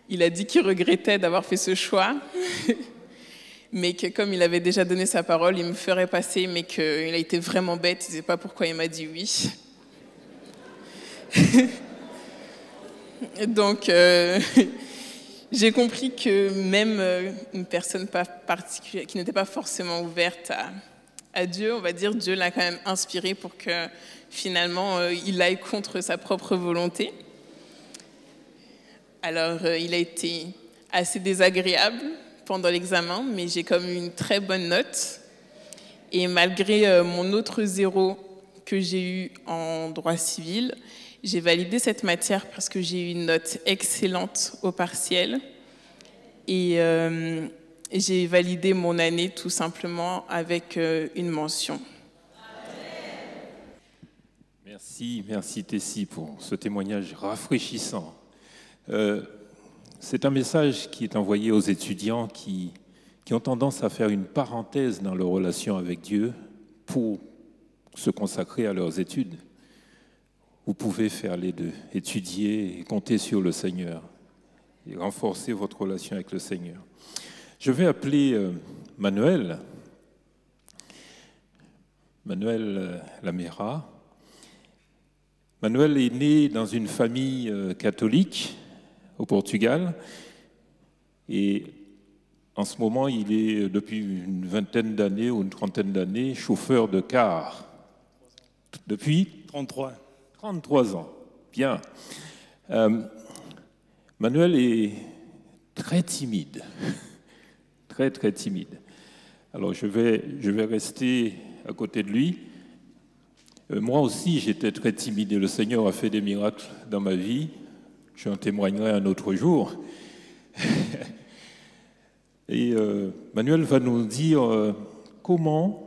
il a dit qu'il regrettait d'avoir fait ce choix, mais que comme il avait déjà donné sa parole, il me ferait passer, mais qu'il a été vraiment bête, il ne sait pas pourquoi il m'a dit oui. Donc, j'ai compris que même une personne pas particulière, qui n'était pas forcément ouverte à Dieu, on va dire, Dieu l'a quand même inspiré pour que finalement, il aille contre sa propre volonté. Alors, il a été assez désagréable pendant l'examen, mais j'ai comme eu une très bonne note. Et malgré mon autre 0 que j'ai eu en droit civil, J'ai validé cette matière parce que j'ai eu une note excellente au partiel. Et j'ai validé mon année tout simplement avec une mention. Merci Tessie pour ce témoignage rafraîchissant. C'est un message qui est envoyé aux étudiants qui ont tendance à faire une parenthèse dans leur relation avec Dieu pour se consacrer à leurs études. Vous pouvez faire les deux, étudier et compter sur le Seigneur et renforcer votre relation avec le Seigneur. Je vais appeler Manuel Lamera. Manuel est né dans une famille catholique au Portugal et en ce moment, il est depuis une vingtaine d'années ou une trentaine d'années chauffeur de car. Depuis 33 ans. Bien. Manuel est très timide. Très timide. Alors je vais rester à côté de lui. Moi aussi, j'étais très timide et le Seigneur a fait des miracles dans ma vie. Je en témoignerai un autre jour. Et Manuel va nous dire comment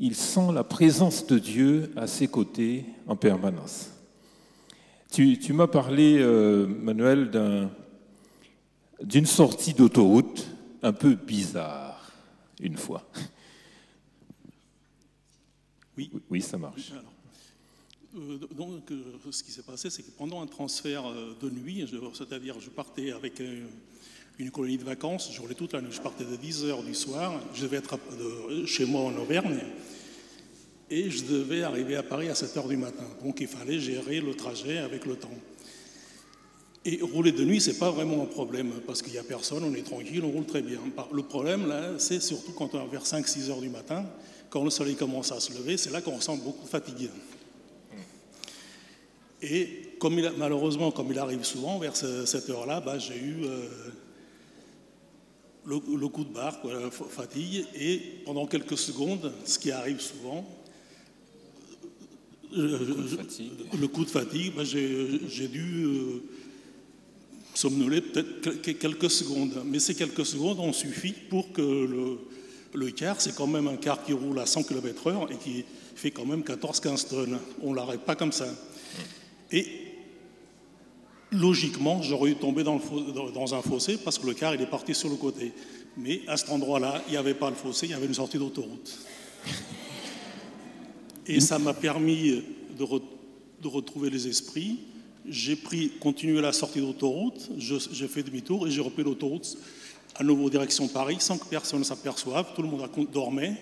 il sent la présence de Dieu à ses côtés en permanence. Tu m'as parlé, Manuel, d'une sortie d'autoroute un peu bizarre, une fois. Oui, ça marche. Alors, donc, ce qui s'est passé, c'est que pendant un transfert de nuit, c'est-à-dire je partais avec une colonie de vacances, je roulais toute la nuit, je partais de 10h du soir, je devais être chez moi en Auvergne, et je devais arriver à Paris à 7h du matin. Donc il fallait gérer le trajet avec le temps. Et rouler de nuit, c'est pas vraiment un problème, parce qu'il n'y a personne, on est tranquille, on roule très bien. Le problème, là, c'est surtout quand on est vers 5-6 heures du matin, quand le soleil commence à se lever, c'est là qu'on ressent beaucoup de fatigue. Et malheureusement, comme il arrive souvent, vers cette heure-là, j'ai eu le coup de barre, la fatigue, et pendant quelques secondes, ce qui arrive souvent, le coup de fatigue, j'ai dû somnoler peut-être quelques secondes. Mais ces quelques secondes ont suffi pour que le car, c'est quand même un car qui roule à 100 km/h et qui fait quand même 14-15 tonnes. On ne l'arrête pas comme ça. Et logiquement, j'aurais dû tomber dans un fossé parce que le car il est parti sur le côté. Mais à cet endroit-là, il n'y avait pas le fossé, il y avait une sortie d'autoroute. Et ça m'a permis de retrouver les esprits. J'ai continué la sortie d'autoroute, j'ai fait demi-tour et j'ai repris l'autoroute à nouveau direction Paris sans que personne ne s'aperçoive. Tout le monde dormait.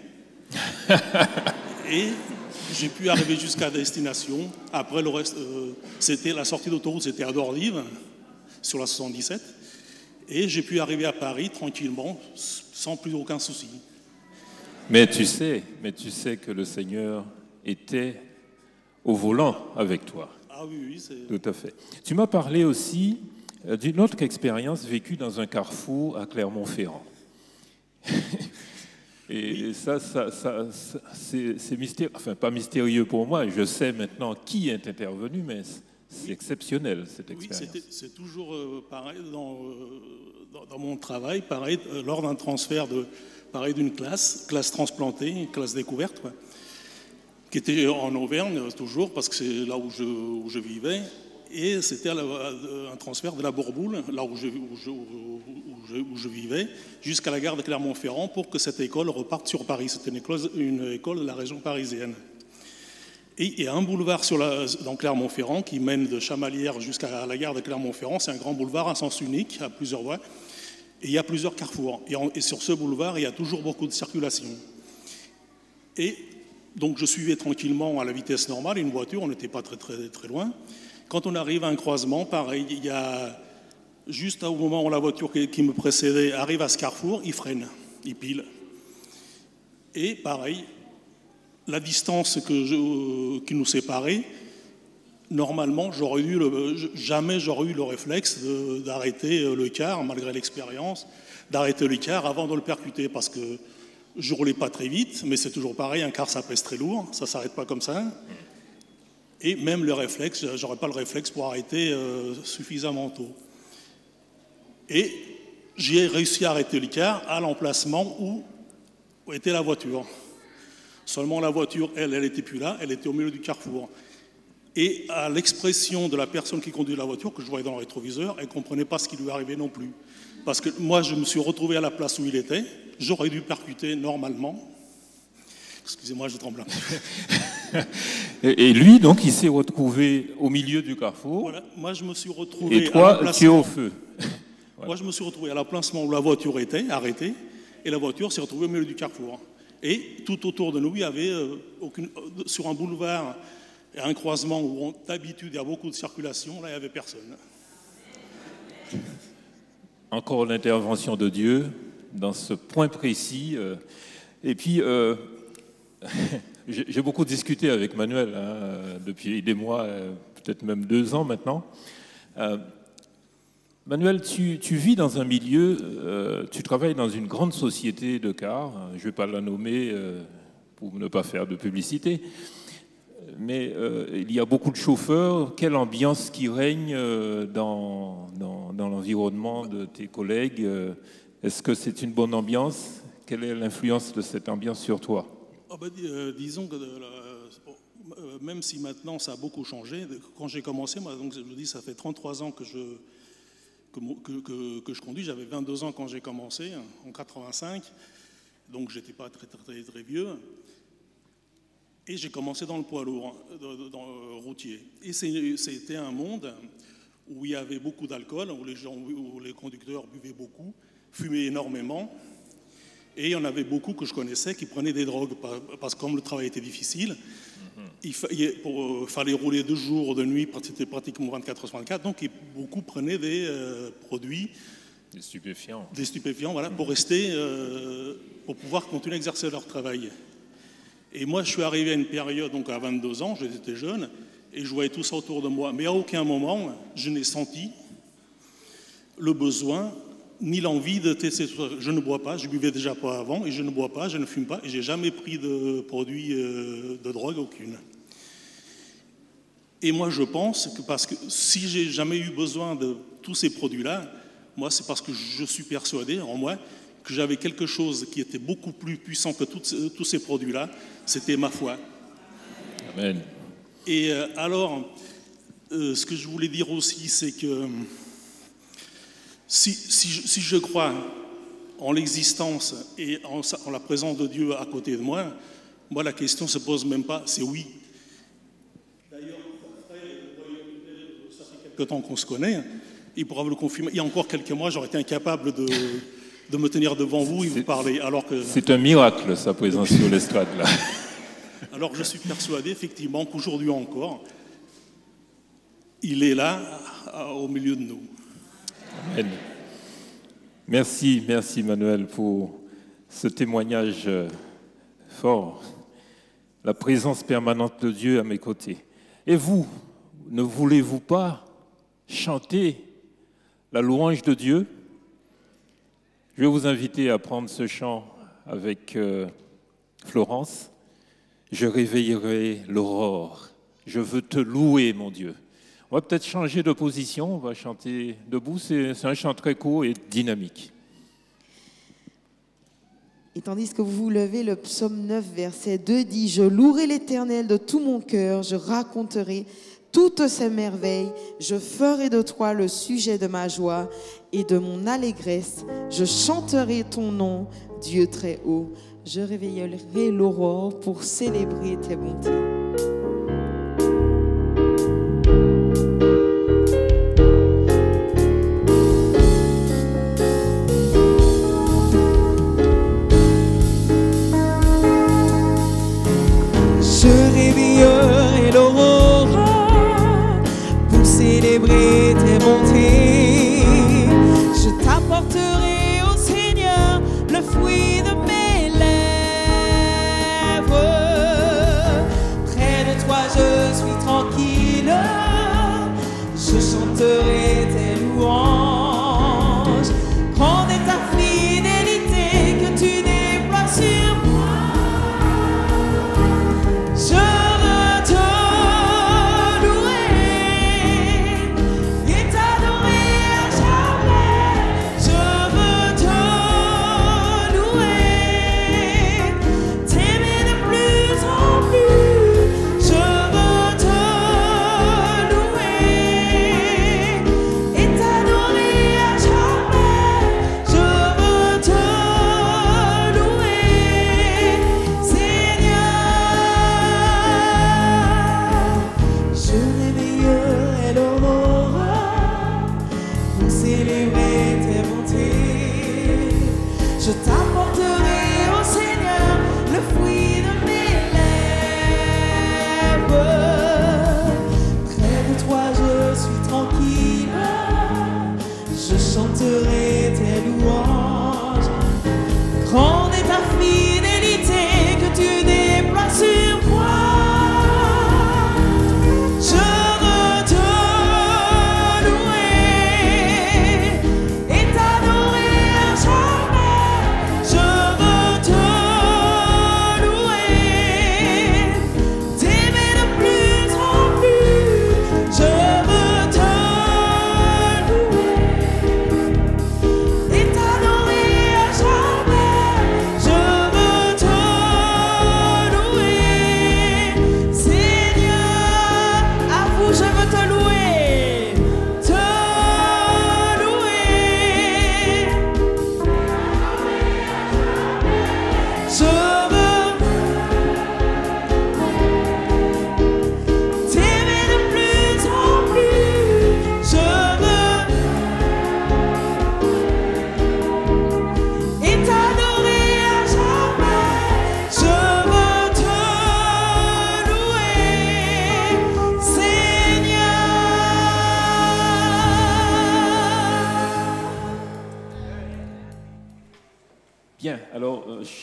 Et j'ai pu arriver jusqu'à destination. Après, le reste, c'était la sortie d'autoroute, c'était à Dordives, sur la 77. Et j'ai pu arriver à Paris tranquillement, sans plus aucun souci. Mais tu sais que le Seigneur était au volant avec toi. Ah oui, c'est... Tout à fait. Tu m'as parlé aussi d'une autre expérience vécue dans un carrefour à Clermont-Ferrand. Et oui. ça c'est mystérieux, enfin pas mystérieux pour moi, je sais maintenant qui est intervenu, mais c'est exceptionnel cette expérience. Oui, c'est toujours pareil dans mon travail, pareil, lors d'un transfert d'une classe transplantée, classe découverte, quoi, qui était en Auvergne toujours, parce que c'est là où je vivais. Et c'était un transfert de la Bourboule, là où je vivais, jusqu'à la gare de Clermont-Ferrand pour que cette école reparte sur Paris. C'était une école de la région parisienne. Et il y a un boulevard dans Clermont-Ferrand qui mène de Chamalières jusqu'à la gare de Clermont-Ferrand. C'est un grand boulevard à sens unique, à plusieurs voies. Et il y a plusieurs carrefours. Et sur ce boulevard, il y a toujours beaucoup de circulation. Et donc je suivais tranquillement à la vitesse normale une voiture, on n'était pas très, très, très loin. Quand on arrive à un croisement, pareil, il y a juste au moment où la voiture qui me précédait arrive à ce carrefour, il freine, il pile. Et pareil, la distance qui nous séparait, normalement, jamais j'aurais eu le réflexe d'arrêter le car, malgré l'expérience, d'arrêter le car avant de le percuter, parce que je ne roulais pas très vite, mais c'est toujours pareil, un car ça pèse très lourd, ça ne s'arrête pas comme ça. Et même le réflexe, j'aurais pas le réflexe pour arrêter suffisamment tôt. Et j'ai réussi à arrêter le car à l'emplacement où était la voiture. Seulement la voiture, elle n'était plus là, elle était au milieu du carrefour. Et à l'expression de la personne qui conduit la voiture, que je voyais dans le rétroviseur, elle ne comprenait pas ce qui lui arrivait non plus. Parce que moi, je me suis retrouvé à la place où il était, j'aurais dû percuter normalement. Excusez-moi, je tremble un peu. Et lui, donc, il s'est retrouvé au milieu du carrefour. Voilà, moi, je me suis retrouvé. Et toi, tu es au feu. Voilà. Moi, je me suis retrouvé à l'emplacement où la voiture était arrêtée, et la voiture s'est retrouvée au milieu du carrefour. Et tout autour de nous, il y avait sur un boulevard, un croisement où d'habitude il y a beaucoup de circulation, là, il n'y avait personne. Encore l'intervention de Dieu dans ce point précis. Et puis, j'ai beaucoup discuté avec Manuel depuis des mois, peut-être même 2 ans maintenant. Manuel, tu vis dans un milieu, tu travailles dans une grande société de cars, je ne vais pas la nommer pour ne pas faire de publicité, mais il y a beaucoup de chauffeurs. Quelle ambiance qui règne dans l'environnement de tes collègues? Est-ce que c'est une bonne ambiance? Quelle est l'influence de cette ambiance sur toi? Disons que même si maintenant ça a beaucoup changé, quand j'ai commencé, moi, donc, je me dis, ça fait 33 ans que je conduis. J'avais 22 ans quand j'ai commencé, en 85, donc j'étais pas très vieux. Et j'ai commencé dans le poids lourd, dans le routier. Et c'était un monde où il y avait beaucoup d'alcool, où les conducteurs buvaient beaucoup, fumaient énormément. Et il y en avait beaucoup que je connaissais qui prenaient des drogues, parce que comme le travail était difficile, il fallait rouler 2 jours de nuit, c'était pratiquement 24 heures sur 24, donc beaucoup prenaient des produits. Des stupéfiants. Des stupéfiants, voilà, pour rester, pour pouvoir continuer à exercer leur travail. Et moi, je suis arrivé à une période, donc à 22 ans, j'étais jeune, et je voyais tout ça autour de moi. Mais à aucun moment, je n'ai senti le besoin ni l'envie de tester. Je ne bois pas, je buvais déjà pas avant, et je ne bois pas, je ne fume pas, et j'ai jamais pris de produits de drogue aucune. Et moi, je pense que parce que si j'ai jamais eu besoin de tous ces produits-là, moi, c'est parce que je suis persuadé en moi que j'avais quelque chose qui était beaucoup plus puissant que tous ces produits-là, c'était ma foi. Amen. Et alors, ce que je voulais dire aussi, c'est que si je crois en l'existence et en la présence de Dieu à côté de moi, la question ne se pose même pas, c'est oui. D'ailleurs, ça fait quelques temps qu'on se connaît, il pourra vous le confirmer. Il y a encore quelques mois, j'aurais été incapable de me tenir devant vous et vous parler. C'est un miracle, sa présence sur l'estrade, là. Alors je suis persuadé, effectivement, qu'aujourd'hui encore, il est là, au milieu de nous. Amen. Merci Manuel pour ce témoignage fort. La présence permanente de Dieu à mes côtés. Et vous, ne voulez-vous pas chanter la louange de Dieu? Je vais vous inviter à prendre ce chant avec Florence. Je réveillerai l'aurore. Je veux te louer, mon Dieu. On va peut-être changer de position. On va chanter debout. C'est un chant très court et dynamique. Et tandis que vous vous levez, le psaume 9, verset 2 dit « Je louerai l'Éternel de tout mon cœur, je raconterai toutes ses merveilles, je ferai de toi le sujet de ma joie et de mon allégresse. Je chanterai ton nom, Dieu très haut. Je réveillerai l'aurore pour célébrer tes bontés. » Je réveillerai l'aurore pour célébrer tes bontés. Je t'apporterai, ô Seigneur, le fruit de mes lèvres. Près de toi je suis tranquille, je chanterai tes louanges. Grande est ta fidélité que tu déploies sur moi. Je ne te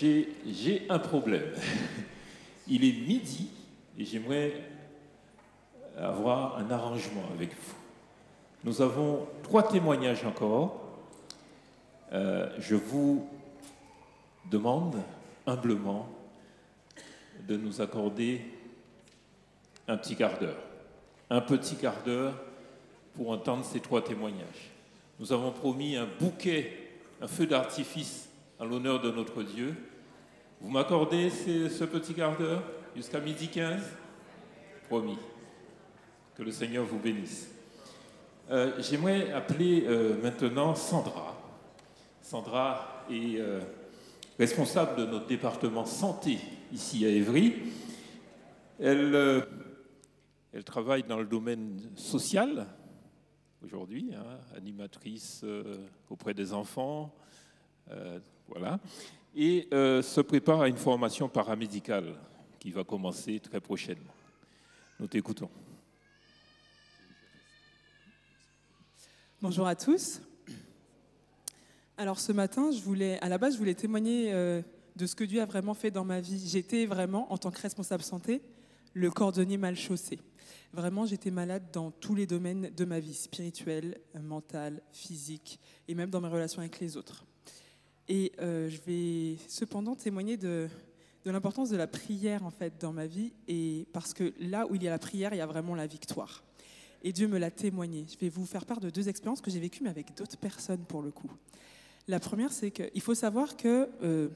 j'ai un problème. Il est midi et j'aimerais avoir un arrangement avec vous. Nous avons 3 témoignages encore. Je vous demande humblement de nous accorder un petit quart d'heure. Un petit quart d'heure pour entendre ces 3 témoignages. Nous avons promis un bouquet, un feu d'artifice en l'honneur de notre Dieu. Vous m'accordez ce petit quart d'heure jusqu'à 12h15 ? Promis. Que le Seigneur vous bénisse. J'aimerais appeler maintenant Sandra. Sandra est responsable de notre département santé ici à Évry. Elle travaille dans le domaine social aujourd'hui, animatrice auprès des enfants, voilà, et se prépare à une formation paramédicale qui va commencer très prochainement. Nous t'écoutons. Bonjour à tous. Alors ce matin, à la base, je voulais témoigner de ce que Dieu a vraiment fait dans ma vie. J'étais vraiment, en tant que responsable santé, le cordonnier mal chaussé. Vraiment, j'étais malade dans tous les domaines de ma vie, spirituelle, mentale, physique, et même dans mes relations avec les autres. Et je vais cependant témoigner de l'importance de la prière en fait dans ma vie, et parce que là où il y a la prière, il y a vraiment la victoire. Et Dieu me l'a témoigné. Je vais vous faire part de 2 expériences que j'ai vécues, mais avec d'autres personnes pour le coup. La première, c'est qu'il faut savoir que je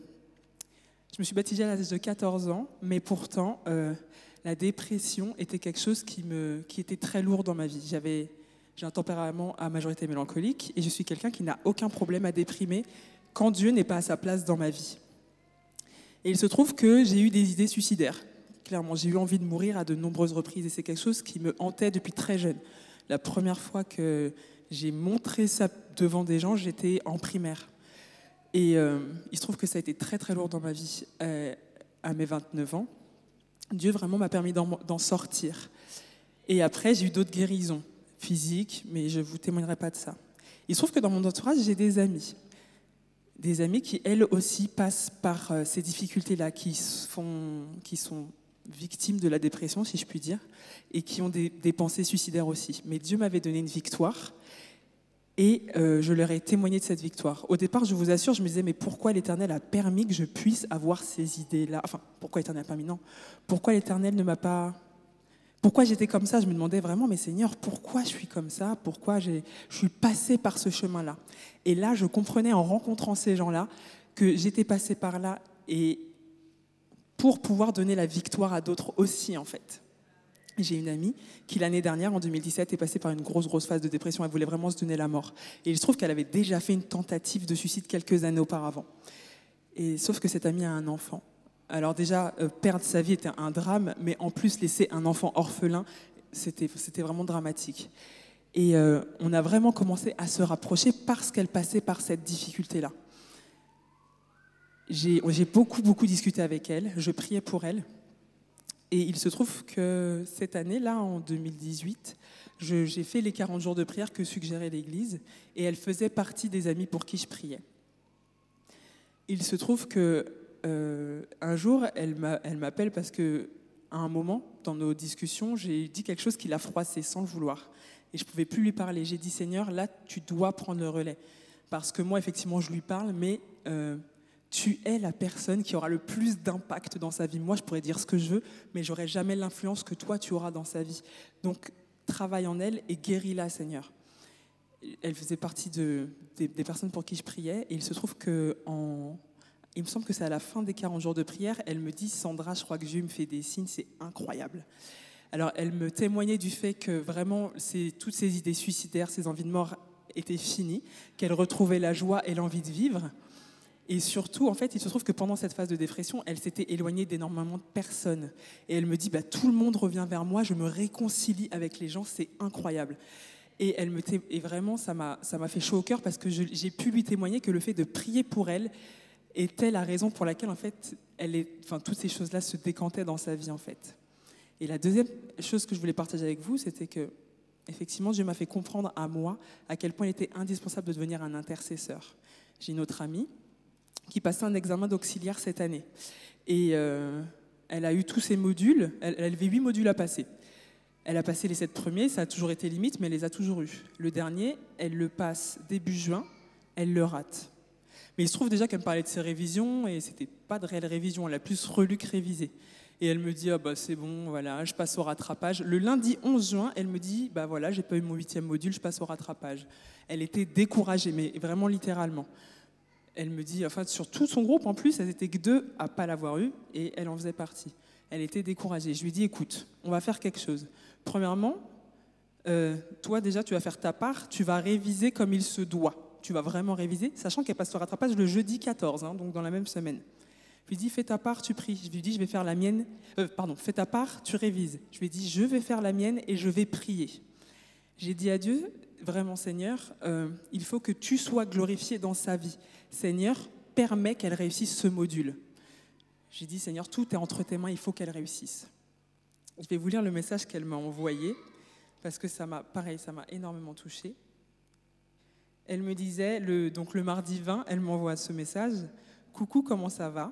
me suis baptisée à l'âge de 14 ans, mais pourtant, la dépression était quelque chose qui était très lourd dans ma vie. J'ai un tempérament à majorité mélancolique et je suis quelqu'un qui n'a aucun problème à déprimer quand Dieu n'est pas à sa place dans ma vie. Et il se trouve que j'ai eu des idées suicidaires. Clairement, j'ai eu envie de mourir à de nombreuses reprises et c'est quelque chose qui me hantait depuis très jeune. La première fois que j'ai montré ça devant des gens, j'étais en primaire. Et il se trouve que ça a été très très lourd dans ma vie à mes 29 ans. Dieu vraiment m'a permis d'en sortir. Et après, j'ai eu d'autres guérisons physiques, mais je ne vous témoignerai pas de ça. Il se trouve que dans mon entourage, j'ai des amis qui, elles aussi, passent par ces difficultés-là, qui sont victimes de la dépression, si je puis dire, et qui ont des pensées suicidaires aussi. Mais Dieu m'avait donné une victoire, et je leur ai témoigné de cette victoire. Au départ, je vous assure, je me disais, mais pourquoi l'Éternel a permis que je puisse avoir ces idées-là ? Enfin, pourquoi l'Éternel a permis ? Non. Pourquoi l'Éternel ne m'a pas... Pourquoi j'étais comme ça ? Je me demandais vraiment, mais Seigneur, pourquoi je suis comme ça ? Pourquoi je suis passée par ce chemin-là ? Et là, je comprenais en rencontrant ces gens-là que j'étais passée par là et pour pouvoir donner la victoire à d'autres aussi, en fait. J'ai une amie qui, l'année dernière, en 2017, est passée par une grosse phase de dépression. Elle voulait vraiment se donner la mort. Et il se trouve qu'elle avait déjà fait une tentative de suicide quelques années auparavant. Et sauf que cette amie a un enfant. Alors déjà, perdre sa vie était un drame, mais en plus, laisser un enfant orphelin, c'était vraiment dramatique. Et on a vraiment commencé à se rapprocher parce qu'elle passait par cette difficulté-là. J'ai beaucoup discuté avec elle, je priais pour elle. Et il se trouve que cette année-là, en 2018, j'ai fait les 40 jours de prière que suggérait l'Église, et elle faisait partie des amis pour qui je priais. Il se trouve que un jour, elle m'appelle parce qu'à un moment, dans nos discussions, j'ai dit quelque chose qui l'a froissée sans le vouloir. Et je ne pouvais plus lui parler. J'ai dit, Seigneur, là, tu dois prendre le relais. Parce que moi, effectivement, je lui parle, mais tu es la personne qui aura le plus d'impact dans sa vie. Moi, je pourrais dire ce que je veux, mais je n'aurai jamais l'influence que toi, tu auras dans sa vie. Donc, travaille en elle et guéris-la, Seigneur. Elle faisait partie des personnes pour qui je priais. Et il se trouve il me semble que c'est à la fin des 40 jours de prière, elle me dit, Sandra, je crois que Dieu me fait des signes, c'est incroyable. Alors, elle me témoignait du fait que vraiment, toutes ces idées suicidaires, ces envies de mort étaient finies, qu'elle retrouvait la joie et l'envie de vivre. Et surtout, en fait, il se trouve que pendant cette phase de dépression, elle s'était éloignée d'énormément de personnes. Et elle me dit, tout le monde revient vers moi, je me réconcilie avec les gens, c'est incroyable. Et vraiment, ça m'a fait chaud au cœur parce que j'ai pu lui témoigner que le fait de prier pour elle était la raison pour laquelle, en fait, toutes ces choses-là se décantaient dans sa vie, en fait. Et la deuxième chose que je voulais partager avec vous, c'était que, effectivement, Dieu m'a fait comprendre à moi à quel point il était indispensable de devenir un intercesseur. J'ai une autre amie qui passait un examen d'auxiliaire cette année. Et elle a eu tous ses modules, elle avait 8 modules à passer. Elle a passé les 7 premiers, ça a toujours été limite, mais elle les a toujours eus. Le dernier, elle le passe début juin, elle le rate. Mais il se trouve déjà qu'elle me parlait de ses révisions, et c'était pas de réelle révision, elle a plus relu que révisé. Et elle me dit, ah bah c'est bon, voilà, je passe au rattrapage. Le lundi 11 juin, elle me dit, bah voilà, j'ai pas eu mon 8e module, je passe au rattrapage. Elle était découragée, mais vraiment littéralement. Elle me dit, enfin sur tout son groupe en plus, elles étaient que 2 à pas l'avoir eu, et elle en faisait partie. Elle était découragée. Je lui dis, écoute, on va faire quelque chose. Premièrement, toi déjà, tu vas faire ta part, tu vas réviser comme il se doit. Tu vas vraiment réviser, sachant qu'elle passe au rattrapage le jeudi 14, donc dans la même semaine. Je lui dis, fais ta part, tu pries. Je lui dis, je vais faire la mienne. Fais ta part, tu révises. Je lui ai dit, je vais faire la mienne et je vais prier. J'ai dit à Dieu, vraiment Seigneur, il faut que tu sois glorifié dans sa vie. Seigneur, permets qu'elle réussisse ce module. J'ai dit, Seigneur, tout est entre tes mains, il faut qu'elle réussisse. Je vais vous lire le message qu'elle m'a envoyé, parce que ça m'a énormément touchée. Elle me disait, donc le mardi 20, elle m'envoie ce message. « Coucou, comment ça va ?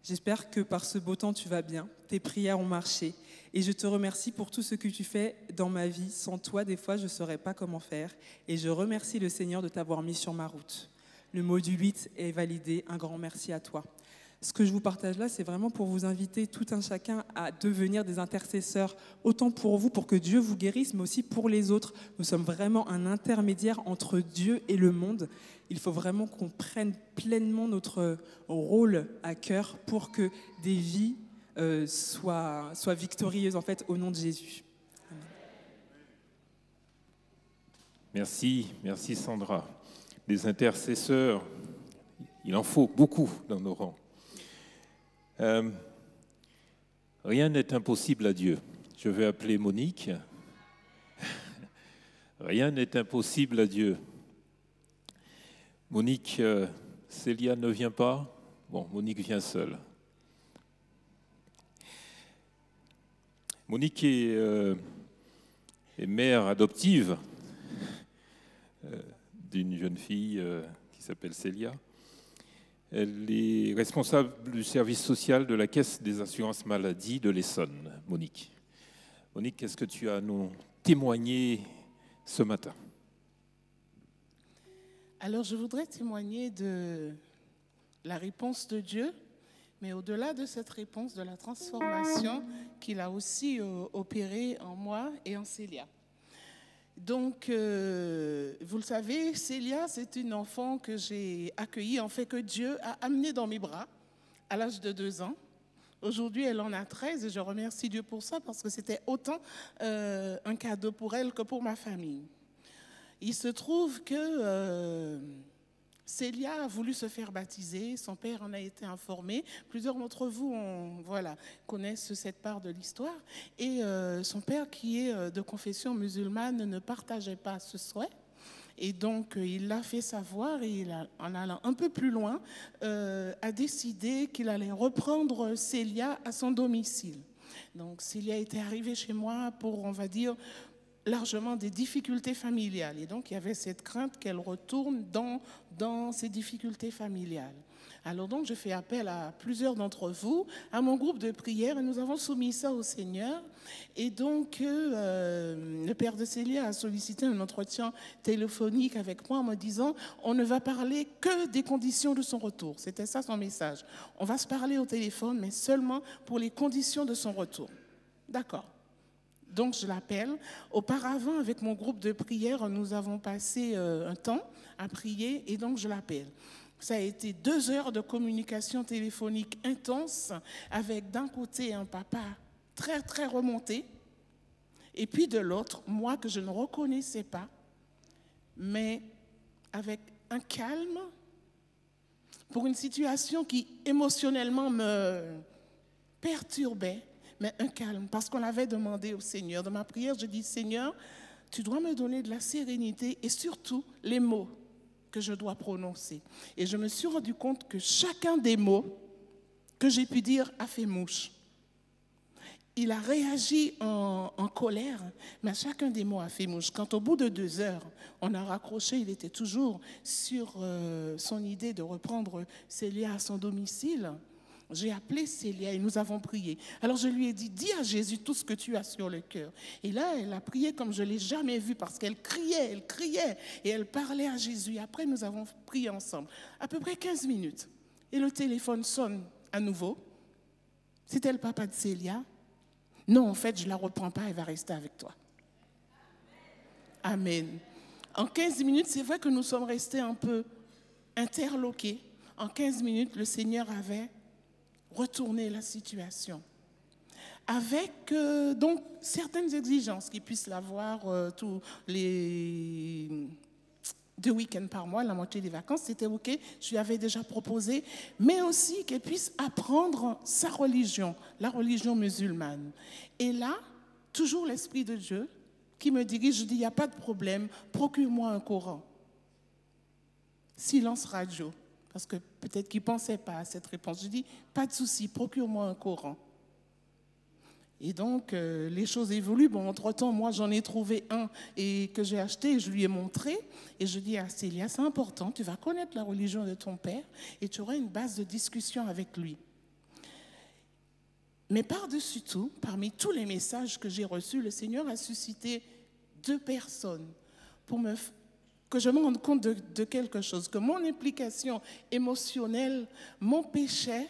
J'espère que par ce beau temps, tu vas bien. Tes prières ont marché. Et je te remercie pour tout ce que tu fais dans ma vie. Sans toi, des fois, je ne saurais pas comment faire. Et je remercie le Seigneur de t'avoir mis sur ma route. Le module 8 est validé. Un grand merci à toi. » Ce que je vous partage là, c'est vraiment pour vous inviter tout un chacun à devenir des intercesseurs, autant pour vous, pour que Dieu vous guérisse, mais aussi pour les autres. Nous sommes vraiment un intermédiaire entre Dieu et le monde. Il faut vraiment qu'on prenne pleinement notre rôle à cœur pour que des vies soient victorieuses en fait, au nom de Jésus. Merci Sandra. Des intercesseurs, il en faut beaucoup dans nos rangs. Rien n'est impossible à Dieu. Je vais appeler Monique. Rien n'est impossible à Dieu. Monique, Célia ne vient pas. Bon, Monique vient seule. Monique est mère adoptive d'une jeune fille qui s'appelle Célia. Elle est responsable du service social de la Caisse des assurances maladie de l'Essonne. Monique, qu'est-ce que tu as à nous témoigner ce matin? Alors, je voudrais témoigner de la réponse de Dieu, mais au-delà de cette réponse, de la transformation qu'il a aussi opérée en moi et en Célia. Donc, vous le savez, Célia, c'est une enfant que j'ai accueillie, en fait, que Dieu a amenée dans mes bras à l'âge de 2 ans. Aujourd'hui, elle en a 13 et je remercie Dieu pour ça parce que c'était autant un cadeau pour elle que pour ma famille. Il se trouve que Célia a voulu se faire baptiser, son père en a été informé. Plusieurs d'entre vous connaissent cette part de l'histoire. Et son père, qui est de confession musulmane, ne partageait pas ce souhait. Et donc, il l'a fait savoir et en allant un peu plus loin, a décidé qu'il allait reprendre Célia à son domicile. Donc, Célia était arrivée chez moi pour, on va dire, largement des difficultés familiales. Et donc, il y avait cette crainte qu'elle retourne dans ces difficultés familiales. Alors donc, je fais appel à plusieurs d'entre vous, à mon groupe de prière, et nous avons soumis ça au Seigneur. Et donc, le père de Célia a sollicité un entretien téléphonique avec moi en me disant « On ne va parler que des conditions de son retour ». C'était ça son message. On va se parler au téléphone, mais seulement pour les conditions de son retour. D'accord. Donc, je l'appelle. Auparavant, avec mon groupe de prière, nous avons passé un temps à prier et donc je l'appelle. Ça a été 2 heures de communication téléphonique intense avec d'un côté un papa très, très remonté et puis de l'autre, moi que je ne reconnaissais pas, mais avec un calme pour une situation qui émotionnellement me perturbait. Mais un calme, parce qu'on avait demandé au Seigneur. Dans ma prière, je dis, Seigneur, tu dois me donner de la sérénité et surtout les mots que je dois prononcer. Et je me suis rendu compte que chacun des mots que j'ai pu dire a fait mouche. il a réagi en colère, mais chacun des mots a fait mouche. Quand au bout de 2 heures, on a raccroché, il était toujours sur son idée de reprendre Célia à son domicile. J'ai appelé Célia et nous avons prié. Alors je lui ai dit, dis à Jésus tout ce que tu as sur le cœur. Et là, elle a prié comme je ne l'ai jamais vue parce qu'elle criait et elle parlait à Jésus. Après, nous avons prié ensemble, à peu près 15 minutes. Et le téléphone sonne à nouveau. C'était le papa de Célia. Non, en fait, je ne la reprends pas, elle va rester avec toi. Amen. En 15 minutes, c'est vrai que nous sommes restés un peu interloqués. En 15 minutes, le Seigneur avait retourné la situation. Avec donc certaines exigences qui puissent l'avoir tous les 2 week-ends par mois, la moitié des vacances, c'était OK, je lui avais déjà proposé, mais aussi qu'elle puisse apprendre sa religion, la religion musulmane. Et là, toujours l'Esprit de Dieu qui me dirige, je dis, il n'y a pas de problème, procure-moi un Coran. Silence radio, parce que peut-être qu'il ne pensait pas à cette réponse. Je dis, pas de souci, procure-moi un Coran. Et donc, les choses évoluent. Bon, entre-temps, moi, j'en ai trouvé un et que j'ai acheté et je lui ai montré. Et je dis à Célia, c'est important, tu vas connaître la religion de ton père et tu auras une base de discussion avec lui. Mais par-dessus tout, parmi tous les messages que j'ai reçus, le Seigneur a suscité 2 personnes pour que je me rende compte de quelque chose, que mon implication émotionnelle m'empêchait,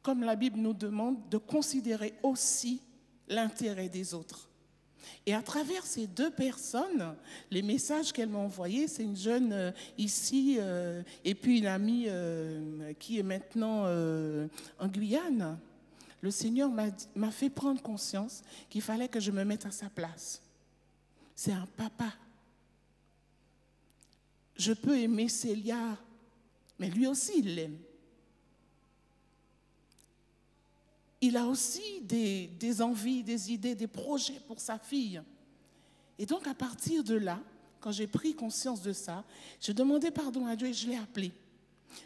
comme la Bible nous demande, de considérer aussi l'intérêt des autres. Et à travers ces 2 personnes, les messages qu'elle m'a envoyés, c'est une jeune ici et puis une amie qui est maintenant en Guyane. Le Seigneur m'a fait prendre conscience qu'il fallait que je me mette à sa place. C'est un papa. Je peux aimer Célia, mais lui aussi, il l'aime. Il a aussi des envies, des idées, des projets pour sa fille. Et donc, à partir de là, quand j'ai pris conscience de ça, j'ai demandé pardon à Dieu et je l'ai appelé.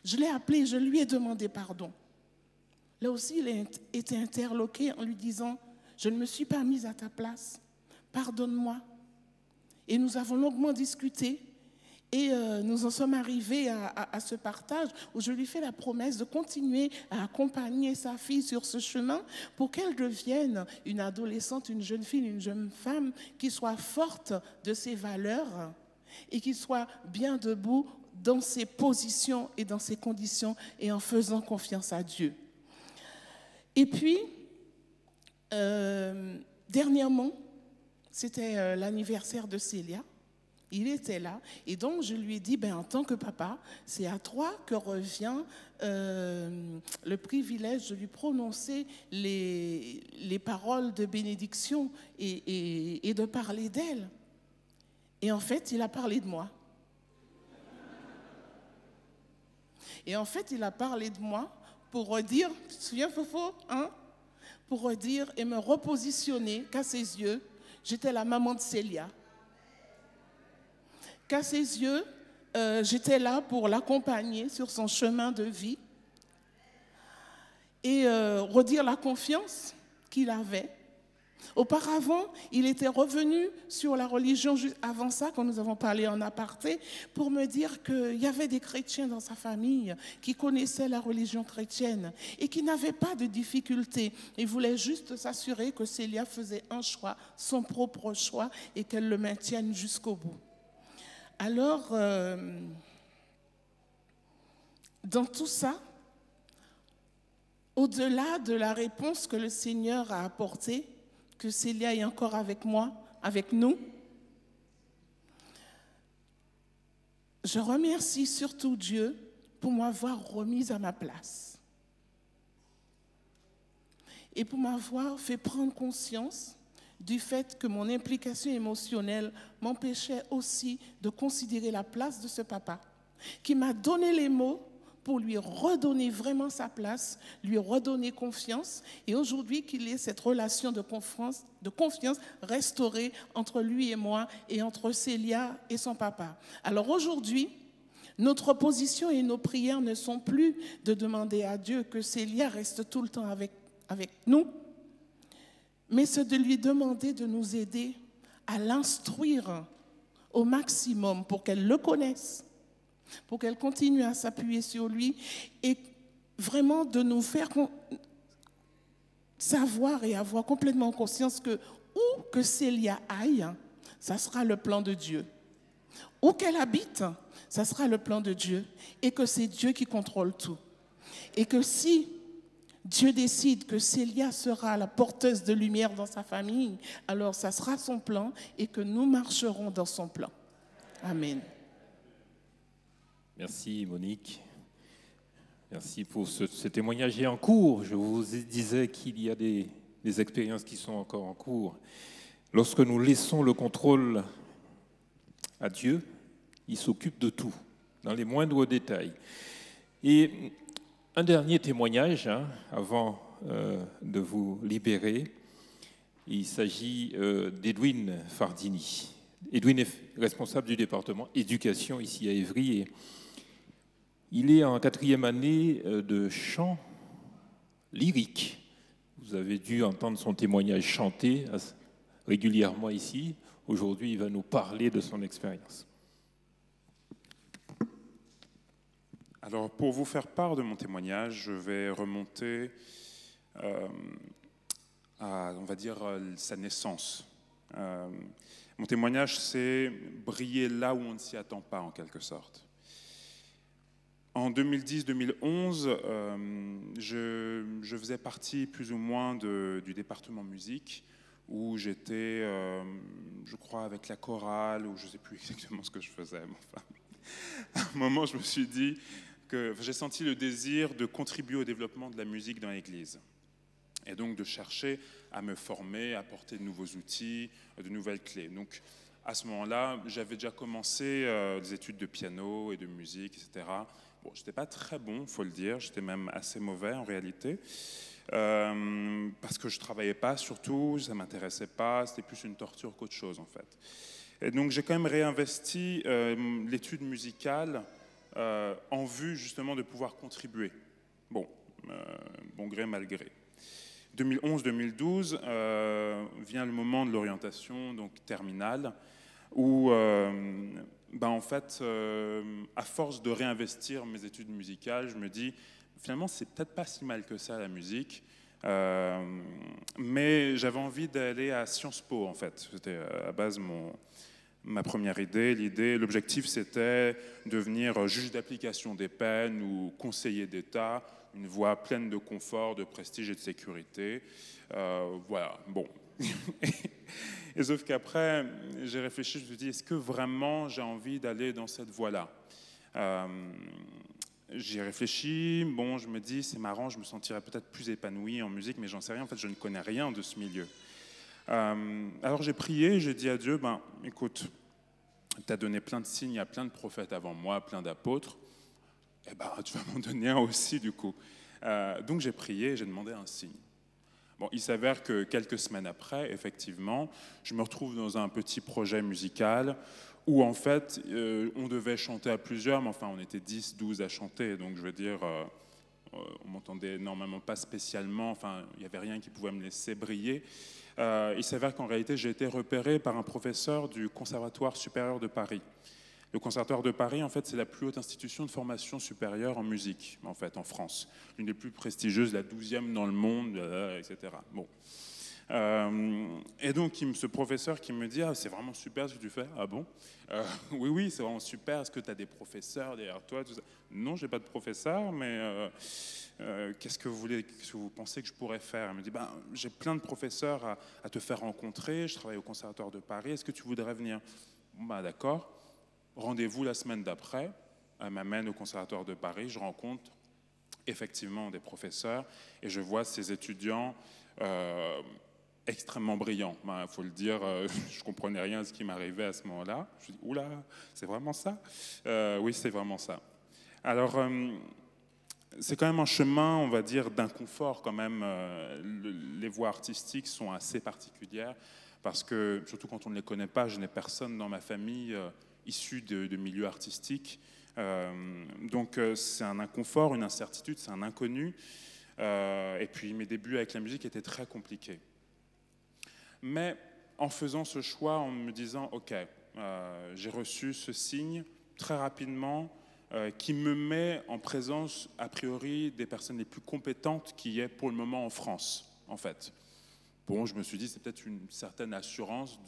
Je l'ai appelé et je lui ai demandé pardon. Là aussi, il a été interloqué en lui disant, je ne me suis pas mise à ta place, pardonne-moi. Et nous avons longuement discuté. Et nous en sommes arrivés à ce partage où je lui fais la promesse de continuer à accompagner sa fille sur ce chemin pour qu'elle devienne une adolescente, une jeune fille, une jeune femme qui soit forte de ses valeurs et qui soit bien debout dans ses positions et dans ses conditions et en faisant confiance à Dieu. Et puis, dernièrement, c'était l'anniversaire de Célia. Il était là et donc je lui ai dit, en tant que papa, c'est à toi que revient le privilège de lui prononcer les paroles de bénédiction et de parler d'elle. Et en fait, il a parlé de moi. Et en fait, il a parlé de moi pour redire, tu te souviens Fofo, hein? Pour redire et me repositionner qu'à ses yeux, j'étais la maman de Célia. Qu'à ses yeux, j'étais là pour l'accompagner sur son chemin de vie et redire la confiance qu'il avait. Auparavant, il était revenu sur la religion juste avant ça, quand nous avons parlé en aparté, pour me dire qu'il y avait des chrétiens dans sa famille qui connaissaient la religion chrétienne et qui n'avaient pas de difficultés. Il voulait juste s'assurer que Célia faisait un choix, son propre choix, et qu'elle le maintienne jusqu'au bout. Alors, dans tout ça, au-delà de la réponse que le Seigneur a apportée, que Célia est encore avec moi, avec nous, je remercie surtout Dieu pour m'avoir remise à ma place et pour m'avoir fait prendre conscience du fait que mon implication émotionnelle m'empêchait aussi de considérer la place de ce papa, qui m'a donné les mots pour lui redonner vraiment sa place, lui redonner confiance, et aujourd'hui qu'il ait cette relation de confiance restaurée entre lui et moi, et entre Célia et son papa. Alors aujourd'hui, notre position et nos prières ne sont plus de demander à Dieu que Célia reste tout le temps avec nous, mais c'est de lui demander de nous aider à l'instruire au maximum pour qu'elle le connaisse, pour qu'elle continue à s'appuyer sur lui et vraiment de nous faire savoir et avoir complètement conscience que où que Célia aille, ça sera le plan de Dieu. Où qu'elle habite, ça sera le plan de Dieu et que c'est Dieu qui contrôle tout. Et que si Dieu décide que Célia sera la porteuse de lumière dans sa famille, alors ça sera son plan et que nous marcherons dans son plan. Amen. Merci Monique. Merci pour ce témoignage en cours. Je vous disais qu'il y a des expériences qui sont encore en cours. Lorsque nous laissons le contrôle à Dieu, il s'occupe de tout, dans les moindres détails. Et un dernier témoignage, avant de vous libérer, il s'agit d'Edwin Fardini. Edwin est responsable du département éducation ici à Évry et il est en 4e année de chant lyrique. Vous avez dû entendre son témoignage chanter régulièrement ici. Aujourd'hui, il va nous parler de son expérience. Alors, pour vous faire part de mon témoignage, je vais remonter à, on va dire, sa naissance. Mon témoignage, c'est briller là où on ne s'y attend pas, en quelque sorte. En 2010-2011, je faisais partie plus ou moins du département musique où j'étais, je crois, avec la chorale, ou je ne sais plus exactement ce que je faisais. Mais enfin, à un moment, je me suis dit que j'ai senti le désir de contribuer au développement de la musique dans l'Église. Et donc de chercher à me former, à apporter de nouveaux outils, de nouvelles clés. Donc à ce moment-là, j'avais déjà commencé des études de piano et de musique, etc. Bon, je n'étais pas très bon, il faut le dire, j'étais même assez mauvais en réalité, parce que je ne travaillais pas surtout, ça ne m'intéressait pas, c'était plus une torture qu'autre chose en fait. Et donc j'ai quand même réinvesti l'étude musicale en vue justement de pouvoir contribuer. Bon, bon gré mal gré. 2011-2012 vient le moment de l'orientation, donc terminale, où en fait, à force de réinvestir mes études musicales, je me dis, finalement, c'est peut-être pas si mal que ça, la musique, mais j'avais envie d'aller à Sciences Po, en fait. C'était à base ma première idée. L'objectif, c'était devenir juge d'application des peines ou conseiller d'État, une voie pleine de confort, de prestige et de sécurité. Voilà, bon. Et sauf qu'après, j'ai réfléchi, je me suis dit, est-ce que vraiment j'ai envie d'aller dans cette voie-là ? J'ai réfléchi, bon, je me dis, c'est marrant, je me sentirais peut-être plus épanoui en musique, mais j'en sais rien, en fait, je ne connais rien de ce milieu. Alors j'ai prié, j'ai dit à Dieu, écoute, tu as donné plein de signes à plein de prophètes avant moi, plein d'apôtres, tu vas m'en donner un aussi, du coup. Donc j'ai prié, j'ai demandé un signe. Bon, il s'avère que quelques semaines après, effectivement, je me retrouve dans un petit projet musical où, en fait, on devait chanter à plusieurs, mais enfin, on était 10, 12 à chanter. Donc, je veux dire, on m'entendait normalement pas spécialement, enfin, il n'y avait rien qui pouvait me laisser briller. Il s'avère qu'en réalité, j'ai été repéré par un professeur du Conservatoire supérieur de Paris. Le Conservatoire de Paris, en fait, c'est la plus haute institution de formation supérieure en musique, en fait, en France. L'une des plus prestigieuses, la 12e dans le monde, etc. Bon. Et donc, ce professeur qui me dit, c'est vraiment super ce que tu fais. Ah bon ? Oui, c'est vraiment super. Est-ce que tu as des professeurs derrière toi, tout ça ? Non, je n'ai pas de professeur, mais qu'est-ce que vous pensez que je pourrais faire ? Il me dit, j'ai plein de professeurs à te faire rencontrer. Je travaille au Conservatoire de Paris. Est-ce que tu voudrais venir ? Bon, d'accord. Rendez-vous la semaine d'après, elle m'amène au Conservatoire de Paris, je rencontre effectivement des professeurs et je vois ces étudiants extrêmement brillants. Il faut le dire, je ne comprenais rien à ce qui m'arrivait à ce moment-là. Je me dis, oula, c'est vraiment ça ? Oui, c'est vraiment ça. Alors, c'est quand même un chemin, on va dire, d'inconfort quand même. Les voies artistiques sont assez particulières parce que, surtout quand on ne les connaît pas, je n'ai personne dans ma famille issus de milieux artistiques. Donc c'est un inconfort, une incertitude, c'est un inconnu. Et puis mes débuts avec la musique étaient très compliqués. Mais en faisant ce choix, en me disant, OK, j'ai reçu ce signe très rapidement qui me met en présence, a priori, des personnes les plus compétentes qui est pour le moment en France, en fait. Bon, je me suis dit, c'est peut-être une certaine assurance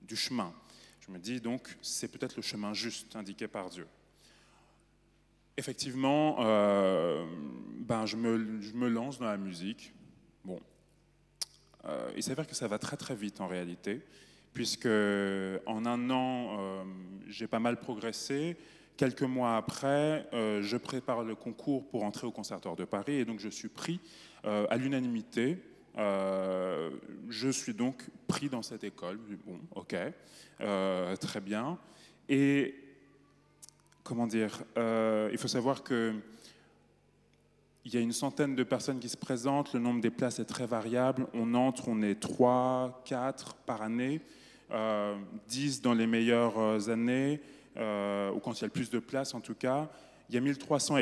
du chemin. Je me dis donc, c'est peut-être le chemin juste indiqué par Dieu. Effectivement, je me lance dans la musique. Bon, il s'avère que ça va très très vite en réalité, puisque en un an, j'ai pas mal progressé. Quelques mois après, je prépare le concours pour entrer au Conservatoire de Paris, et donc je suis pris à l'unanimité. Je suis donc pris dans cette école. Bon, ok, très bien. Et comment dire, il faut savoir que il y a une centaine de personnes qui se présentent, le nombre des places est très variable. On entre, on est 3, 4 par année, 10 dans les meilleures années, ou quand il y a le plus de places en tout cas. Il y a 1300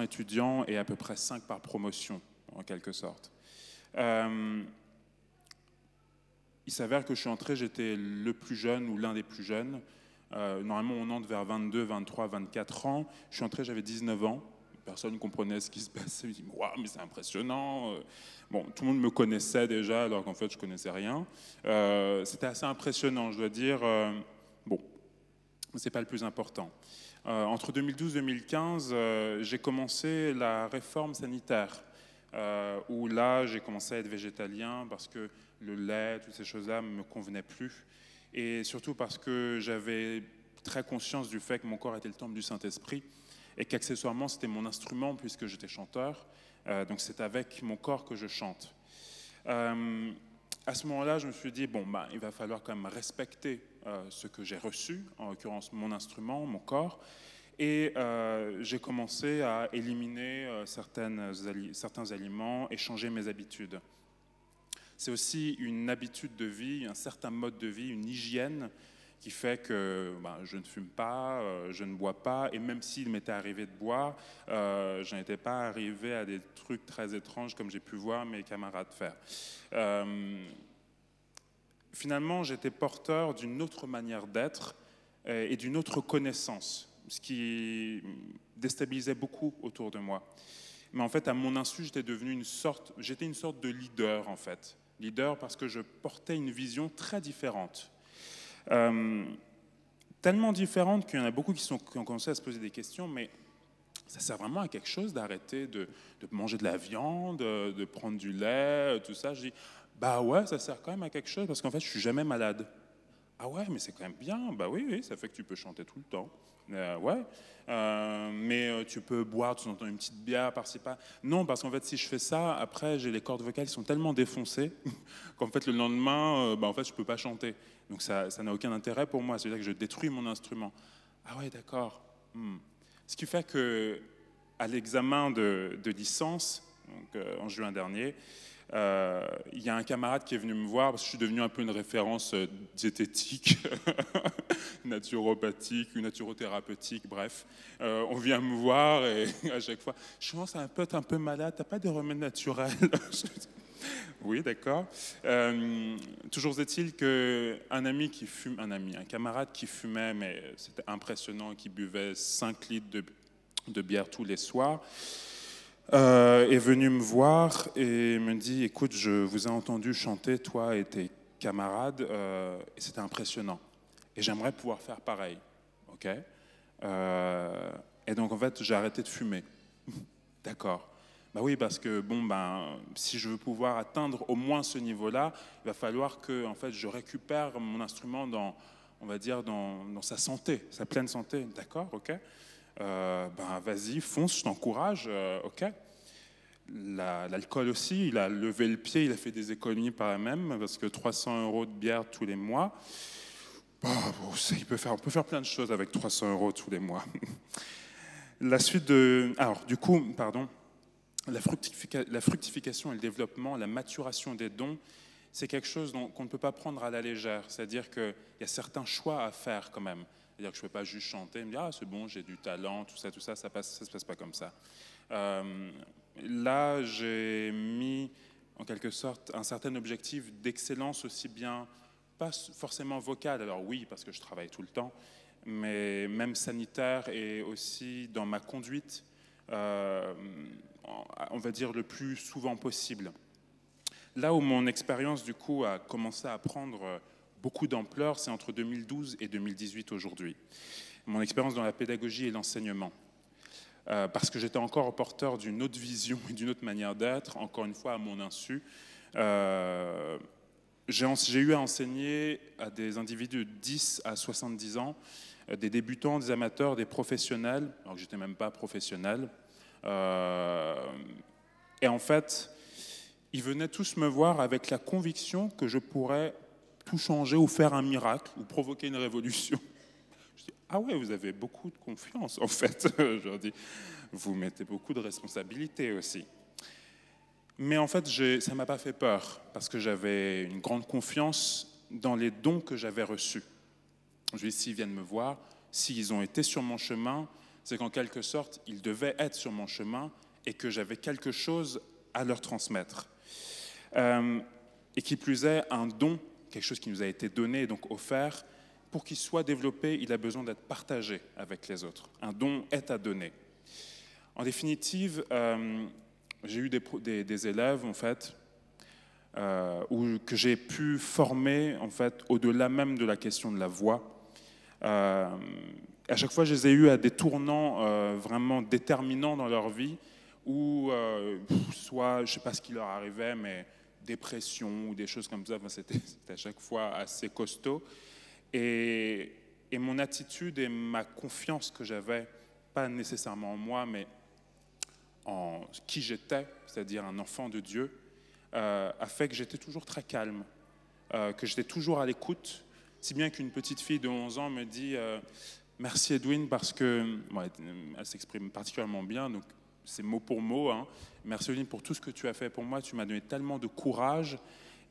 étudiants et à peu près 5 par promotion, en quelque sorte. Il s'avère que je suis entré, j'étais le plus jeune ou l'un des plus jeunes. Normalement, on entre vers 22, 23, 24 ans. Je suis entré, j'avais 19 ans. Personne ne comprenait ce qui se passait. Je me dis, waouh, mais c'est impressionnant. Bon, tout le monde me connaissait déjà, alors qu'en fait, je ne connaissais rien. C'était assez impressionnant, je dois dire. Bon, ce n'est pas le plus important. Entre 2012 et 2015, j'ai commencé la réforme sanitaire, où là, j'ai commencé à être végétalien parce que le lait, toutes ces choses-là ne me convenaient plus. Et surtout parce que j'avais très conscience du fait que mon corps était le temple du Saint-Esprit et qu'accessoirement, c'était mon instrument puisque j'étais chanteur. Donc, c'est avec mon corps que je chante. À ce moment-là, je me suis dit, bon, il va falloir quand même respecter ce que j'ai reçu, en l'occurrence mon instrument, mon corps. Et j'ai commencé à éliminer certains aliments et changer mes habitudes. C'est aussi une habitude de vie, un certain mode de vie, une hygiène qui fait que je ne fume pas, je ne bois pas, et même s'il m'était arrivé de boire, je n'étais pas arrivé à des trucs très étranges comme j'ai pu voir mes camarades faire. Finalement, j'étais porteur d'une autre manière d'être et d'une autre connaissance, ce qui déstabilisait beaucoup autour de moi. Mais en fait, à mon insu, j'étais une sorte de leader, en fait. Leader parce que je portais une vision très différente. Tellement différente qu'il y en a beaucoup qui ont commencé à se poser des questions, mais ça sert vraiment à quelque chose d'arrêter de manger de la viande, de prendre du lait, tout ça. Je dis, bah ouais, ça sert quand même à quelque chose parce qu'en fait, je suis jamais malade. Ah ouais, mais c'est quand même bien. Bah oui, ça fait que tu peux chanter tout le temps. Ouais, mais tu peux boire de temps en temps une petite bière par-ci par. Non, parce qu'en fait, si je fais ça, après, j'ai les cordes vocales qui sont tellement défoncées qu'en fait, le lendemain, en fait, je peux pas chanter. Donc ça n'a aucun intérêt pour moi. C'est-à-dire que je détruis mon instrument. Ah ouais, d'accord. Ce qui fait que à l'examen de licence, donc, en juin dernier, il y a un camarade qui est venu me voir parce que je suis devenu un peu une référence diététique, naturopathique, naturothérapeutique, bref. On vient me voir et à chaque fois, je pense à être un peu malade, t'as pas de remède naturel? Oui, d'accord. Toujours est-il qu'un camarade qui fumait, mais c'était impressionnant, qui buvait 5 litres de bière tous les soirs, est venu me voir et me dit, écoute, je vous ai entendu chanter, toi et tes camarades, et c'était impressionnant. Et j'aimerais pouvoir faire pareil. Ok. Et donc, en fait, j'ai arrêté de fumer. D'accord. Bah oui, parce que si je veux pouvoir atteindre au moins ce niveau-là, il va falloir que, en fait, je récupère mon instrument dans sa santé, sa pleine santé. D'accord, ok. Vas-y, fonce, je t'encourage, ok. L'alcool aussi, il a levé le pied, il a fait des économies par là-même, parce que 300 € de bière tous les mois, on peut faire plein de choses avec 300 € tous les mois. La fructification et le développement, la maturation des dons, c'est quelque chose qu'on ne peut pas prendre à la légère. C'est-à-dire qu'il y a certains choix à faire quand même. C'est-à-dire que je ne peux pas juste chanter et me dire « Ah, c'est bon, j'ai du talent, tout ça ne se passe pas comme ça. » Là, j'ai mis en quelque sorte un certain objectif d'excellence aussi bien, pas forcément vocale, alors oui, parce que je travaille tout le temps, mais même sanitaire et aussi dans ma conduite, on va dire le plus souvent possible. Là où mon expérience du coup a commencé à prendre beaucoup d'ampleur, c'est entre 2012 et 2018 aujourd'hui. Mon expérience dans la pédagogie et l'enseignement. Parce que j'étais encore porteur d'une autre vision et d'une autre manière d'être, encore une fois à mon insu. J'ai eu à enseigner à des individus de 10 à 70 ans, des débutants, des amateurs, des professionnels, alors que je n'étais même pas professionnel. Et en fait, ils venaient tous me voir avec la conviction que je pourrais tout changer ou faire un miracle ou provoquer une révolution. Je dis, ah ouais, vous avez beaucoup de confiance en fait. Je leur dis, vous mettez beaucoup de responsabilités aussi. Mais en fait, ça ne m'a pas fait peur parce que j'avais une grande confiance dans les dons que j'avais reçus. Je dis, s'ils viennent me voir, s'ils ont été sur mon chemin, c'est qu'en quelque sorte, ils devaient être sur mon chemin et que j'avais quelque chose à leur transmettre. Et qui plus est, un don, quelque chose qui nous a été donné, donc offert, pour qu'il soit développé, il a besoin d'être partagé avec les autres. Un don est à donner. En définitive, j'ai eu des élèves, en fait, que j'ai pu former, en fait, au-delà même de la question de la voix. À chaque fois, je les ai eus à des tournants vraiment déterminants dans leur vie, où soit, je ne sais pas ce qui leur arrivait, mais dépression ou des choses comme ça, c'était à chaque fois assez costaud. Et mon attitude et ma confiance que j'avais, pas nécessairement en moi, mais en qui j'étais, c'est-à-dire un enfant de Dieu, a fait que j'étais toujours très calme, que j'étais toujours à l'écoute, si bien qu'une petite fille de 11 ans me dit « Merci Edwin » parce que, bon, elle s'exprime particulièrement bien, donc c'est mot pour mot, hein. « Merci Edwin pour tout ce que tu as fait pour moi, tu m'as donné tellement de courage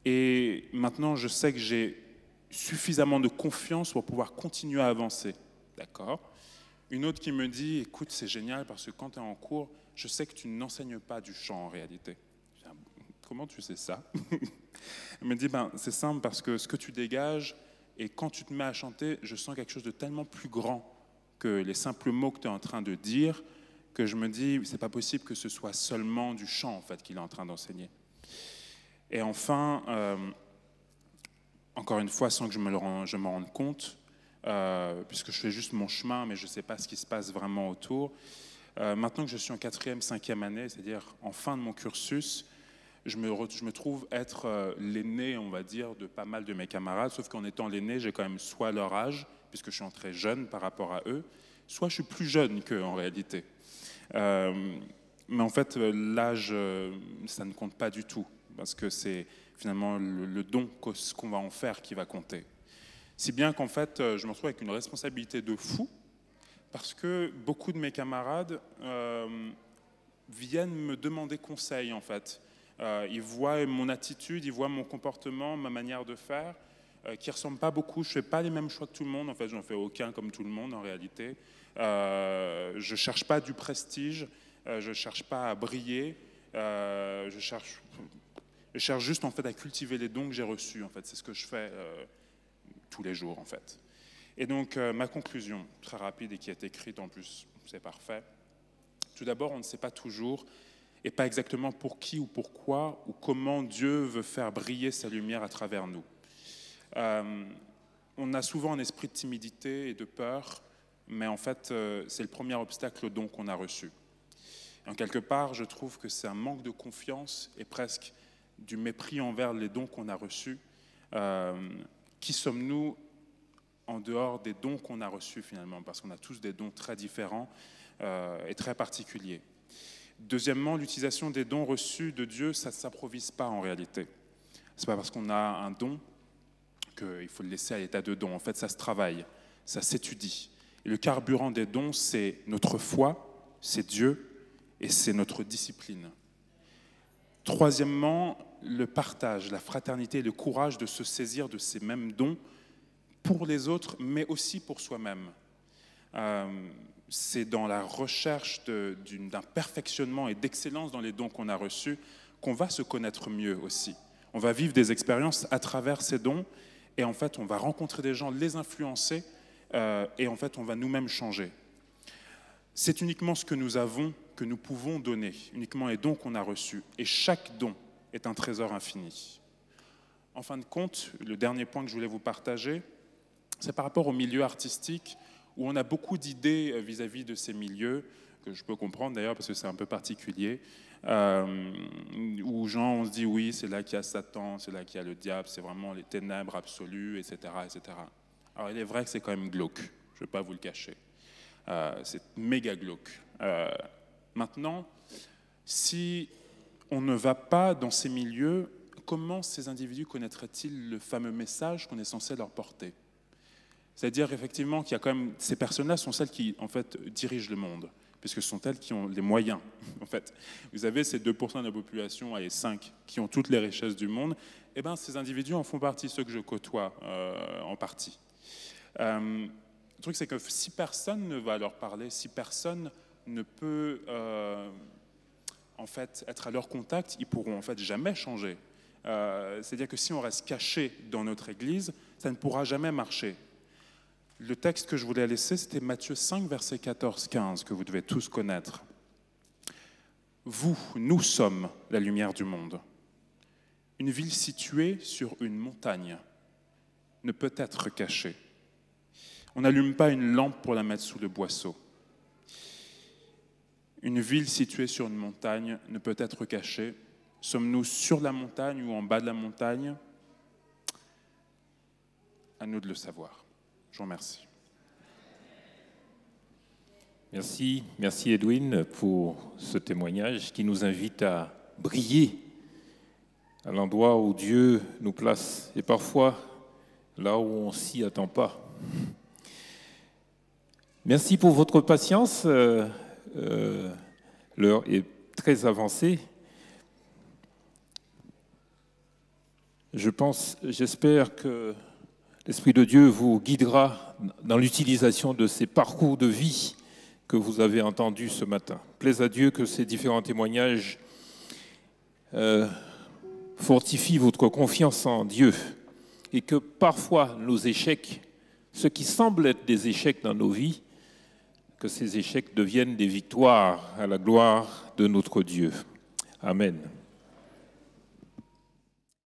et maintenant je sais que j'ai suffisamment de confiance pour pouvoir continuer à avancer. » D'accord. Une autre qui me dit, écoute, c'est génial parce que quand tu es en cours, je sais que tu n'enseignes pas du chant en réalité. Je dis, comment tu sais ça? Elle me dit, c'est simple parce que ce que tu dégages, et quand tu te mets à chanter, je sens quelque chose de tellement plus grand que les simples mots que tu es en train de dire, que je me dis, c'est pas possible que ce soit seulement du chant en fait qu'il est en train d'enseigner. Et enfin, encore une fois, sans que je me rende compte, puisque je fais juste mon chemin, mais je ne sais pas ce qui se passe vraiment autour. Maintenant que je suis en 4e, 5e année, c'est-à-dire en fin de mon cursus, je me trouve être l'aîné, on va dire, de pas mal de mes camarades, sauf qu'en étant l'aîné, j'ai quand même soit leur âge, puisque je suis très jeune par rapport à eux, soit je suis plus jeune qu'eux en réalité. Mais en fait, l'âge, ça ne compte pas du tout, parce que c'est finalement le don qu'on va en faire qui va compter. Si bien qu'en fait, je me retrouve avec une responsabilité de fou, parce que beaucoup de mes camarades viennent me demander conseil, en fait. Ils voient mon attitude, ils voient mon comportement, ma manière de faire, qui ne ressemble pas beaucoup. Je ne fais pas les mêmes choix que tout le monde, en fait, je n'en fais aucun comme tout le monde, en réalité. Je ne cherche pas du prestige, je ne cherche pas à briller, je cherche juste, en fait, à cultiver les dons que j'ai reçus, en fait. C'est ce que je fais tous les jours, en fait. Et donc, ma conclusion, très rapide et qui est écrite en plus, c'est parfait. Tout d'abord, on ne sait pas toujours, et pas exactement pour qui ou pourquoi, ou comment Dieu veut faire briller sa lumière à travers nous. On a souvent un esprit de timidité et de peur, mais en fait, c'est le premier obstacle au don qu'on a reçu. En quelque part, je trouve que c'est un manque de confiance et presque du mépris envers les dons qu'on a reçus. Qui sommes-nous en dehors des dons qu'on a reçus finalement, parce qu'on a tous des dons très différents et très particuliers. Deuxièmement, l'utilisation des dons reçus de Dieu, ça ne s'improvise pas en réalité. Ce n'est pas parce qu'on a un don qu'il faut le laisser à l'état de don. En fait, ça se travaille, ça s'étudie. Et le carburant des dons, c'est notre foi, c'est Dieu et c'est notre discipline. Troisièmement, le partage, la fraternité et le courage de se saisir de ces mêmes dons pour les autres, mais aussi pour soi-même. C'est dans la recherche d'un perfectionnement et d'excellence dans les dons qu'on a reçus qu'on va se connaître mieux aussi. On va vivre des expériences à travers ces dons et en fait, on va rencontrer des gens, les influencer et en fait, on va nous-mêmes changer. C'est uniquement ce que nous avons, que nous pouvons donner, uniquement les dons qu'on a reçus. Et chaque don est un trésor infini. En fin de compte, le dernier point que je voulais vous partager, c'est par rapport au milieu artistique, où on a beaucoup d'idées vis-à-vis de ces milieux, que je peux comprendre d'ailleurs parce que c'est un peu particulier, où gens, on se dit oui, c'est là qu'il y a Satan, c'est là qu'il y a le diable, c'est vraiment les ténèbres absolues, etc., etc. Alors il est vrai que c'est quand même glauque, je ne vais pas vous le cacher. C'est méga glauque. Maintenant, si on ne va pas dans ces milieux, comment ces individus connaîtraient-ils le fameux message qu'on est censé leur porter? C'est-à-dire effectivement qu'il y a quand même, ces personnes-là sont celles qui en fait dirigent le monde, puisque ce sont elles qui ont les moyens. En fait, vous avez ces 2% de la population, et 5 qui ont toutes les richesses du monde. Eh bien, ces individus en font partie, ceux que je côtoie en partie. Le truc, c'est que si personne ne va leur parler, si personne ne peut en fait être à leur contact, ils pourront en fait jamais changer. C'est-à-dire que si on reste caché dans notre église, ça ne pourra jamais marcher. Le texte que je voulais laisser, c'était Matthieu 5, verset 14-15, que vous devez tous connaître. Nous sommes la lumière du monde. Une ville située sur une montagne ne peut être cachée. On n'allume pas une lampe pour la mettre sous le boisseau. Une ville située sur une montagne ne peut être cachée. Sommes-nous sur la montagne ou en bas de la montagne? À nous de le savoir. Je vous remercie. Merci Edwin pour ce témoignage qui nous invite à briller à l'endroit où Dieu nous place et parfois là où on ne s'y attend pas. Merci pour votre patience. L'heure est très avancée. J'espère que l'Esprit de Dieu vous guidera dans l'utilisation de ces parcours de vie que vous avez entendus ce matin. Plaise à Dieu que ces différents témoignages fortifient votre confiance en Dieu et que parfois nos échecs, ce qui semble être des échecs dans nos vies, que ces échecs deviennent des victoires à la gloire de notre Dieu. Amen.